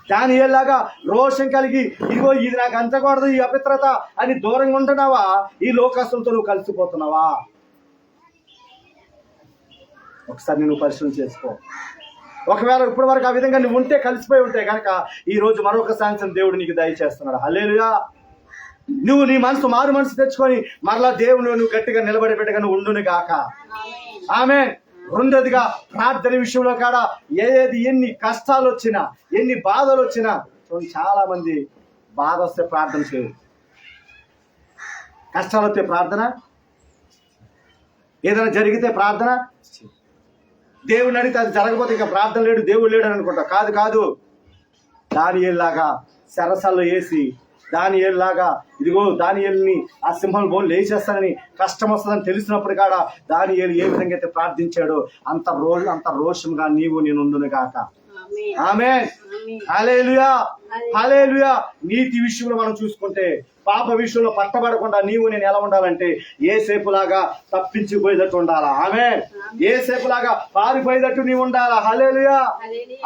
దానియేలులాగా రోషం కలిగి ఇదిగో ఇది నాకు అంచకూడదు, ఈ అపిత్రత అని దూరంగా ఉంటున్నావా? ఈ లోకస్తులతో నువ్వు కలిసిపోతున్నావా? ఒకసారి నువ్వు పరిశీలన చేసుకో. ఒకవేళ ఇప్పటి వరకు ఆ విధంగా నువ్వు ఉంటే, కలిసిపోయి ఉంటే కనుక ఈ రోజు మరొక సాయంత్రం దేవుడు నీకు దయచేస్తున్నాడు. హల్లెలూయా. నువ్వు నీ మారు మనసు తెచ్చుకొని మరలా దేవుడు నువ్వు గట్టిగా నిలబడి పెట్టగా నువ్వు ఉండును గాక. ఆమేన్. రెండోదిగా ప్రార్థన విషయంలో కాడ ఎన్ని కష్టాలు వచ్చినా, ఎన్ని బాధలు వచ్చినా, చూడండి చాలా మంది బాధ వస్తే ప్రార్థన చేయరు, కష్టాలు వస్తే ప్రార్థన, ఏదైనా జరిగితే ప్రార్థన, దేవుడిని అడిగితే అది జరగకపోతే ఇంకా ప్రార్థన లేడు, దేవుడు లేడు అని అనుకుంటా. కాదు. దానియేలులాగా సరసాల్లో వేసి, దానియేలులాగా ఇదిగో దానియేలుని ఆ సింహం బోన్ లేచేస్తానని కష్టం వస్తుందని తెలిసినప్పుడు కాడ దానియేలు ఏ విధంగా అయితే ప్రార్థించాడో అంత రోషంగా నేను ఉండును గాక. ఆమేన్. హల్లెలూయా, హల్లెలూయా. నీతి విషయంలో మనం చూసుకుంటే, పాప విషయంలో పట్టబడకుండా నీవు నేను ఎలా ఉండాలంటే ఏసేపులాగా తప్పించిపోయేటట్టు ఉండాలా. ఆమేన్. ఏసేపులాగా పారిపోయేటట్టు నీవు ఉండాలా. హల్లెలూయా.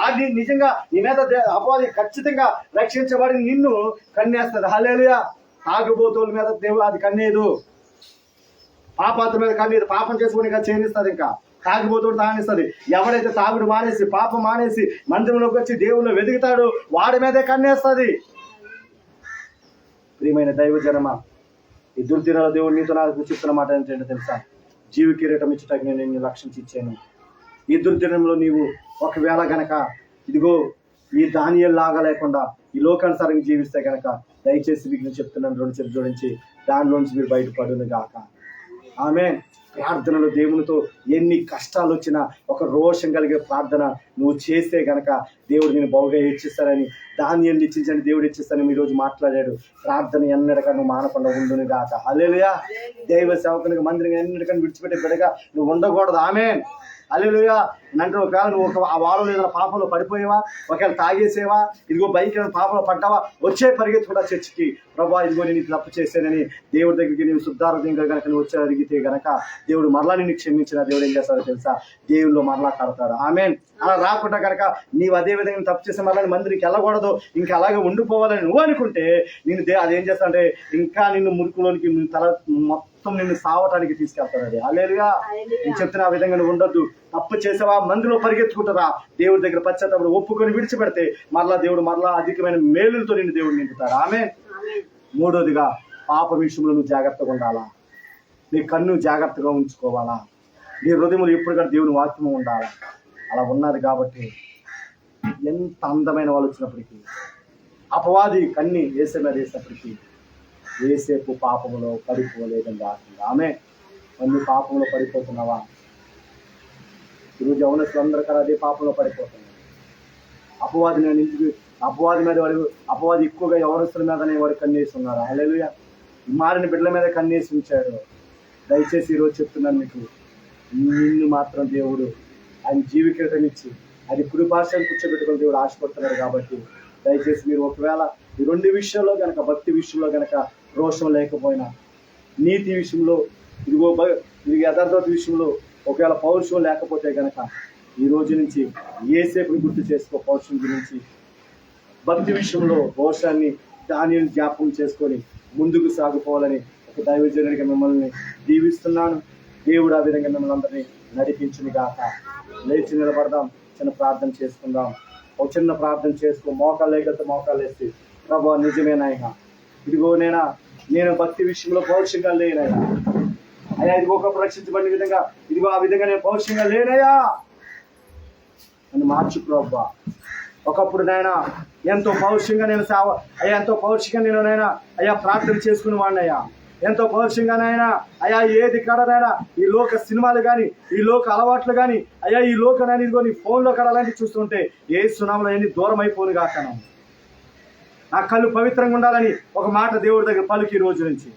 అది నిజంగా నీ మీద అపవాది ఖచ్చితంగా రక్షించబడి నిన్ను కన్నేస్తుంది. హల్లెలూయా. తాగుబోతుల మీద దేవుడు అది కన్నేదు, పాపాత్ర మీద కన్నేదు. పాపం చేసుకుని ఇంకా చేయనిస్తుంది, ఇంకా తాగిపోతుడు తాగనిస్తుంది. ఎవడైతే తాగుడు మానేసి పాపం మానేసి మందిరంలోకి వచ్చి దేవుళ్ళు వెతుకుతాడు వాడి మీదే కన్నేస్తుంది. ప్రియమైన దైవ జనమా, ఈ దుర్దినాల దేవుడు నీతో నాకు చెప్తున్న మాట ఏంటంటే తెలుసా? జీవి కిరీటం ఇచ్చుటకు నేను నిన్ను రక్షించి ఇచ్చాను. ఈ దుర్దినంలో నీవు ఒకవేళ గనక ఇదిగో ఈ దానియేలు లాగా లేకుండా ఈ లోకానుసారంగా జీవిస్తే గనక దయచేసి మీకు నేను చెప్తున్నాను, 2 చేతులు జోడించి దానిలోంచి మీరు బయటపడును గాక. ఆమేన్. ప్రార్థనలో దేవునితో ఎన్ని కష్టాలు వచ్చినా ఒక రోషం కలిగే ప్రార్థన నువ్వు చేస్తే గనక దేవుడు నేను బహుగా హెచ్చిస్తానని, దానియేలుని హెచ్చించని దేవుడు హెచ్చిస్తానని ఈరోజు మాట్లాడాడు. ప్రార్థన ఎన్నడగా నువ్వు మానకుండా ఉండును గాక. హల్లెలూయా. దైవ సేవకునికి మందిరం ఎన్నడకని విడిచిపెట్టే బిడ్డగా నువ్వు ఉండకూడదు. ఆమేన్. హల్లెలూయా. అంటే ఒకవేళ నువ్వు ఆ వారంలో ఏదైనా పాపంలో పడిపోయావా, ఒకవేళ తాగేసేవా, ఇదిగో భయంకరమైన పాపంలో పడ్డావా, వచ్చే పరిగెత్తి కూడా చర్చికి, ప్రభా ఇదిగో నేను తప్పు చేశానని దేవుడి దగ్గరికి నేను శుద్ధార్థంగా కనుక నువ్వు వచ్చి అడిగితే గనక దేవుడు మరలా నిన్ను క్షమించిన దేవుడు ఏం చేస్తాడో తెలుసా? దేవుళ్ళు మరలా కడతాడు. ఆమేన్. అలా రాకుండా కనుక నీవు అదే విధంగా తప్పు చేసే మరలా మందిరికి వెళ్ళకూడదు, ఇంకా అలాగే ఉండిపోవాలని నువ్వు అనుకుంటే నేను అదేం చేస్తానంటే ఇంకా నిన్ను మురుకులోనికి తల మొత్తం నిన్ను సావటానికి తీసుకెళ్తాడు. అది హల్లెలూయా. నేను చెప్తున్న ఆ విధంగా నువ్వు ఉండొద్దు. తప్పు చేసావా, మందిలో పరిగెత్తుకుంటారా, దేవుడి దగ్గర పశ్చాత్తాపం ఒప్పుకొని విడిచిపెడితే మరలా దేవుడు మరలా అధికమైన మేలులతో నిన్ను దేవుడు నింపుతాడు. ఆమేన్. మూడోదిగా పాప విషయంలో నువ్వు జాగ్రత్తగా ఉండాలా. నీ కన్ను జాగ్రత్తగా ఉంచుకోవాలా. నీ హృదయంలో ఎప్పుడు కూడా దేవుని వాక్యము ఉండాలా. అలా ఉన్నది కాబట్టి ఎంత అందమైన వాళ్ళు వచ్చినప్పటికీ, అపవాది కన్ని ఏసే మీద వేసినప్పటికీ ఏసేపు పాపములో పడిపోలేదని రాసింది. ఆమె నువ్వు పాపంలో పడిపోతున్నావా? ఈరోజు యవనస్తులందరూ కదా అదే పాపంలో పడిపోతున్నారు. అపవాది నేను ఇంటికి అపవాది మీద అపవాది ఎక్కువగా యవనస్తుల మీదనే వాడు కన్నేస్తున్నారు. హల్లెలూయా. మారిన బిడ్డల మీద కన్నేసి ఉంచాడు. దయచేసి ఈరోజు చెప్తున్నాను మీకు, నిన్ను మాత్రం దేవుడు ఆయన జీవికీటం ఇచ్చి అది కుడిపార్శ్వాన్ని కూర్చోబెట్టుకుని దేవుడు ఆశపడుతున్నాడు. కాబట్టి దయచేసి మీరు ఒకవేళ ఈ 2 విషయాల్లో కనుక, భక్తి విషయంలో కనుక రోషం లేకపోయినా, నీతి విషయంలో ఇది యథార్థత విషయంలో ఒకవేళ పౌరుషం లేకపోతే కనుక ఈ రోజు నుంచి ఏసేపుని గుర్తు చేసుకో. పౌరుషం గురించి భక్తి విషయంలో రోషాన్ని దానిని జ్ఞాపకం చేసుకొని ముందుకు సాగిపోవాలని ఒక దైవజనుడిగా మిమ్మల్ని దీవిస్తున్నాను. దేవుడు ఆ విధంగా మిమ్మల్ని అందరినీ నడిపించును గాక. లేచి నిలబడదాం, చిన్న ప్రార్థన చేసుకుందాం. ఒక చిన్న ప్రార్థన చేసుకో. మోకాలు లేకపోతే మోకాలు వేసి, ప్రభువా నిజమేనాయన, ఇదిగో నేను భక్తి విషయంలో పౌరుషంగా లేనయ్యా. అయ్యా ఇదిగో ఒకప్పుడు రక్షించబడిన విధంగా ఇదిగో ఆ విధంగా నేను పౌరుషంగా లేనయ్యా, నన్ను మార్చు ప్రభువా. ఒకప్పుడు నాయన ఎంతో పౌరుషంగా నేను ఎంతో పౌరుషంగా నేను అయ్యా ప్రార్థన చేసుకుని వాడినయ్యా. ఎంతో పౌరుషంగా నాయనా అయ్యా ఏది కడనైనా ఈ లోక సినిమాలు కానీ, ఈ లోక అలవాట్లు కానీ, అయ్యా ఈ లోక ఇదిగో నీ ఫోన్లో కడాలంటే చూస్తుంటే ఏ సునాములో ఎన్ని దూరం అయిపోను కాకను. నా కళ్ళు పవిత్రంగా ఉండాలని ఒక మాట దేవుడి దగ్గర పలుకి ఈ రోజు నుంచి.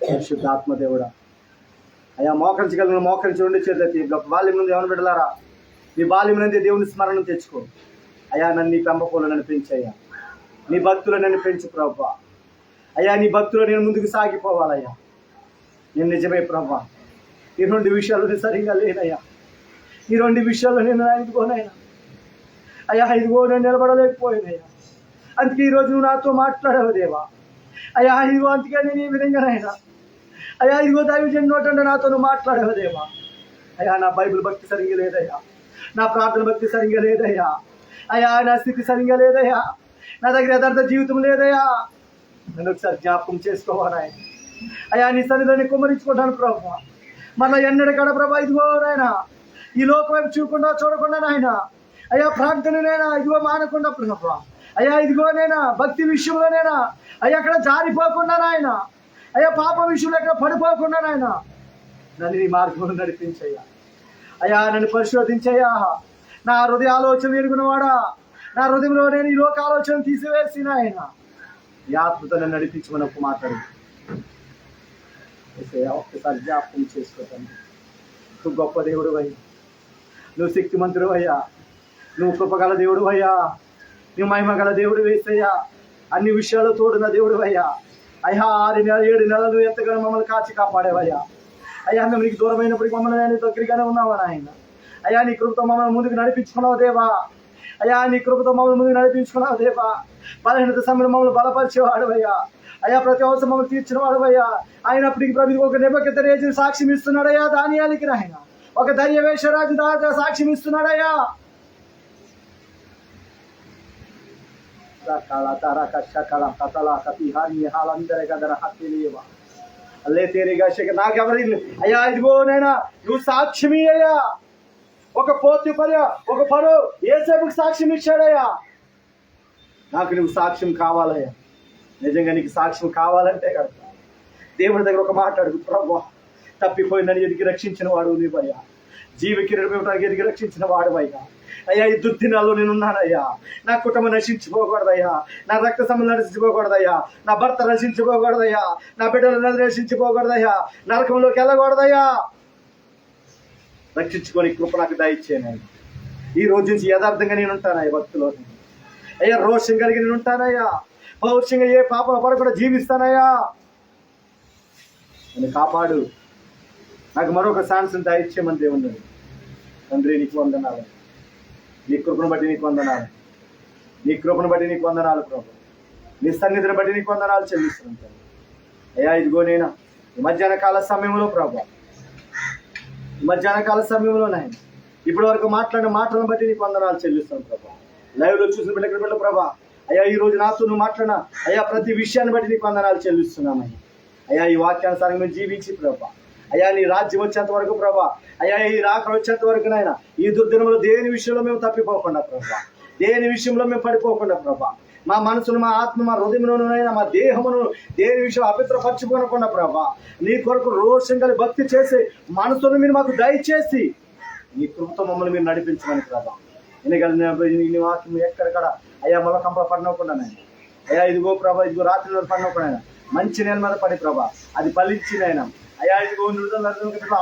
పరిశుద్ధాత్మ దేవుడా, అయ్యా మోకరించగలను మోకరించి ఉండి చేతి బాల్యం నుండి ఎవరు బిడ్డలారా, నీ బాల్యం నుండి దేవుని స్మరణ తెచ్చుకో. అయ్యా నన్ను నీ పెంపకంలో నన్ను పెంచయ్యా, నీ భక్తులు నన్ను పెంచు ప్రభా. అయ్యా నీ భక్తులు నేను ముందుకు సాగిపోవాలయ్యా. నేను నిజమే ప్రభా, ఈ 2 విషయాలు నేను సరిగా లేనయ్యా. ఈ 2 విషయాల్లో నేను ఇదిగోనైనా అయ్యా ఇదిగో నేను నిలబడలేకపోయినయ్యా. అందుకే ఈరోజు నువ్వు నాతో మాట్లాడావు దేవా. అయ్యా ఇదిగో అందుకే నేను ఈ విధంగానైనా అయ్యా ఇదిగో దైవజనుడు నోటంటే నాతో నువ్వు మాట్లాడావు దేవా. అయ్యా నా బైబిల్ భక్తి సరిగ్గా లేదయ్యా, నా ప్రార్థన భక్తి సరిగ్గా లేదయ్యా, అయ్యా నా స్థితి సరిగ్గా లేదయ్యా, నా దగ్గర యథార్థ జీవితం లేదయ్యా. నన్ను ఒకసారి జ్ఞాపకం చేసుకోవాలా అయ్యా, నీ సన్నిధిని కుమ్మరించుకుంటాను ప్రభా. మళ్ళీ ఎన్నడకడ ప్రభా ఇదిగో నాయనా ఈ లోకం వైపు చూడకుండా నాయన అయ్యా ప్రార్థననైనా ఇదిగో మానకుండా ప్రభా. అయ్యా ఇదిగోనైనా భక్తి విషయంలోనైనా అయ్యా అక్కడ జారిపోకుండా నాయన, అయ్యా పాప విషయంలో ఎక్కడ పడిపోకుండా నాయన నన్ను నీ మార్గంలో నడిపించయ్యా. అయ్యా నన్ను పరిశోధించయ్యా. నా హృదయ ఆలోచన ఎరుగునవాడా, నా హృదయంలో నేను ఈ లోక ఆలోచన తీసివేసి నాయన ఈ ఆత్మతో నన్ను నడిపించమని ఒక మాట్లాడు. ఒక్కసారి జ్ఞాపకం చేసుకోతాను. గొప్ప దేవుడు అయ్యి నువ్వు శక్తిమంతుడు అయ్యా, నువ్వు కృపగల దేవుడు అయ్యా, నువ్వు మహిమ గల దేవుడు వేసయ్యా, అన్ని విషయాలు తోడున్న దేవుడు అయ్యా. అయ్యా 6 నెలలు 7 నెలలు ఎంతగానో మమ్మల్ని కాచి కాపాడేవయ్యా. అయ్యా మేము నీకు దూరమైనప్పటికీ మమ్మల్ని నీ దగ్గరగానే ఉన్నావా నాయన. అయ్యా నీ కృపతో మమ్మల్ని ముందుకు నడిపించుకున్నావు దేవా. అయ్యా నీ కృపతో మమ్మల్ని ముందుకు నడిపించుకున్నావు దేవా. బలహీనత సమయంలో మమ్మల్ని బలపరిచేవాడు అయ్యా. అయ్యా ప్రతి అవసరం మమ్మల్ని తీర్చిన వాడు అయ్యా. అయినప్పటికీ ప్రభు ఒక నెబుకద్నెజరు సాక్ష్యం ఇస్తున్నాడయ్యా. దానియేలుకి నాయన ఒక దర్యావేషరాజు దాకా సాక్ష్యం ఇస్తున్నాడయ్యా. అయ్యా ఇదిగో నైనా నువ్వు సాక్ష్యమి అయ్యా. ఒక పోతిఫరు ఒక ఫరో యోసేపుకి సాక్ష్యం ఇచ్చాడయ్యా. నాకు నువ్వు సాక్ష్యం కావాలయ్యా. నిజంగా నీకు సాక్ష్యం కావాలంటే కదా దేవుడి దగ్గర ఒక మాట అడుగు. ప్రభువా తప్పిపోయిందని ఎదిగి రక్షించిన వాడు నీవయ్యా. జీవకిరణం ఎదిగి రక్షించిన వాడు అయ్యా. అయ్యా ఈ దుర్దినాల్లో నేనున్నానయ్యా. నా కుటుంబం నశించిపోకూడదయ్యా. నా రక్త సంబంధం నశించిపోకూడదయ్యా. నా భర్త నశించిపోకూడదయ్యా. నా బిడ్డలు నశించిపోకూడదయ్యా. నరకంలోకి వెళ్ళకూడదయ్యా. రక్షించుకొని కృప నాకు దయచేయనయ్యా. ఈ రోజు నుంచి యథార్థంగా నేను ఉంటానయ్యా. భక్తులో అయ్యా రోషం కలిగి నేను ఉంటానయ్యా. పౌరుషంగా ఏ పాప పడకుండా జీవిస్తానయ్యా. నన్ను కాపాడు. నాకు మరొక ఛాన్స్ దయచేయమని దేవుడు. తండ్రి నీకు వందనాలు. నీ కృపను బట్టి నీకు వందనాలు. నీ కృపను బట్టి నీకు వందనాలు ప్రభు. నీ సన్నిధిని బట్టి నీకు వందనాలు చెల్లిస్తున్నాను. అయ్యా ఇదిగో నేను ఈ మధ్యాహ్న కాల సమయంలో ప్రభు, ఈ మధ్యాహ్న కాల సమయంలో నాయన ఇప్పటి వరకు మాట్లాడిన మాటలను బట్టి నీకు వందనాలు చెల్లిస్తాను ప్రభు. లైవ్లో చూసిన బిడ్డ ప్రభా అయ్యా ఈ రోజు నాతో నువ్వు మాట్లాడిన అయ్యా ప్రతి విషయాన్ని బట్టి నీకు వందనాలు చెల్లిస్తున్నామయ్యా. అయ్యా ఈ వాక్యానుసారంగా మేము జీవించి ప్రభా అయ్యా నీ రాజ్యం వచ్చేంత వరకు ప్రభా అయ్యా ఈ రాక వచ్చేంత వరకు నాయన ఈ దుర్దినంలో దేని విషయంలో మేము తప్పిపోకుండా ప్రభా, దేని విషయంలో మేము పడిపోకుండా ప్రభా, మా మనసును మా ఆత్మ మా హృదయమునైనా మా దేహమును దేని విషయం అపవిత్రపరచుకోనకుండా ప్రభా నీ కొరకు రోషం కలిగి భక్తి చేసి మనసును మీరు మాకు దయచేసి నీ కృపతో మమ్మల్ని మీరు నడిపించమని ప్రభా. ఎన్నికల వాక్యం ఎక్కడెక్కడ అయ్యా మళ్ళీ కంప పడినవ్వకుండా అయ్యా ఇదిగో ప్రభా ఇదిగో రాత్రి పడినవ్వకుండా మంచి నేల మీద పడి ప్రభా అది ఫలించినైనా అయ్యా ఇదిగో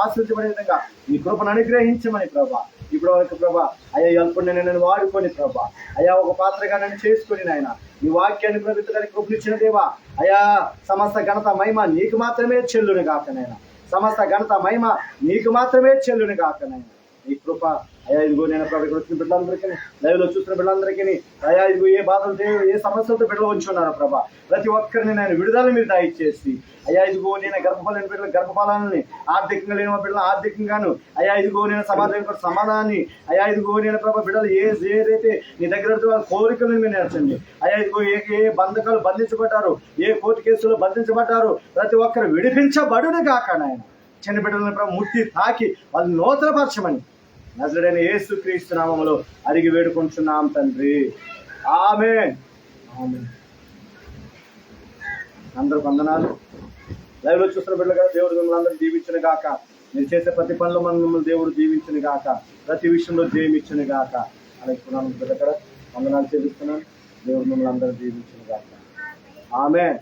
ఆశ్రయించబడే విధంగా నీ కృపను అనుగ్రహించమని ప్రభా. ఇప్పుడు వరకు ప్రభా అయ్యా అల్పుణ్ణి నేను వాడుకొని ప్రభా అయ్యా ఒక పాత్రగా నన్ను చేసుకుని నాయన నీ వాక్యాన్ని ప్రభుత్వానికి కృపనిచ్చిన దేవా అయ్యా సమస్త ఘనత మహిమ నీకు మాత్రమే చెల్లుని కాక నాయన. సమస్త ఘనత మహిమ నీకు మాత్రమే చెల్లుని కాక నాయన. నీ కృప అయ్యా ఇదిగో నేను ప్రభు ఇక్కడ వచ్చిన బిడ్డలందరికీ లైవ్లో చూస్తున్న బిడ్డలందరికీ అయ్యా ఇదిగో ఏ బాధలతో ఏ సమస్యలతో బిడ్డలు ఉంచున్నాను ప్రభా ప్రతి ఒక్కరిని నేను విడుదల మీరు దయచేసి అయ్యా ఇదిగో నేను గర్భఫలం బిడ్డలు గర్భఫలాన్ని ఆర్థికంగా లేని బిడ్డలు ఆర్థికంగాను అయ్యా ఇదిగో నేను సమాధానం సమాధానాన్ని అయ్యా ఇదిగో నేను ప్రభా బిడ్డలు ఏదైతే నీ దగ్గర వాళ్ళ కోరికలను మీరు నేర్చండి. అయ్యా ఇదిగో ఏ బంధకాలు బంధించబడ్డారు, ఏ కోర్టు కేసులు బంధించబడ్డారు ప్రతి ఒక్కరు విడిపించబడును కాక నాయన. చిన్న బిడ్డలను ప్రభు ముట్టి తాకి వాళ్ళు నూతనపరచమని నజరేయుడైన యేసుక్రీస్తు నామములో అడిగి వేడుకుంటున్నాం తండ్రి. ఆమేన్. ఆమేన్. అందరూ వందనాలు. లైవ్లో చూస్తున్న బిడ్డలుగా దేవుడు మిమ్మల్ని అందరూ దీవించును గాక. మీరు చేసే ప్రతి పనులు మిమ్మల్ని దేవుడు దీవించును గాక. ప్రతి విషయంలో జయమిచ్చును గాక. అలాగే బిడ్డ వందనాలు చెల్లిస్తున్నాను. దేవుడు మిమ్మల్ని అందరూ దీవించును గాక. ఆమేన్.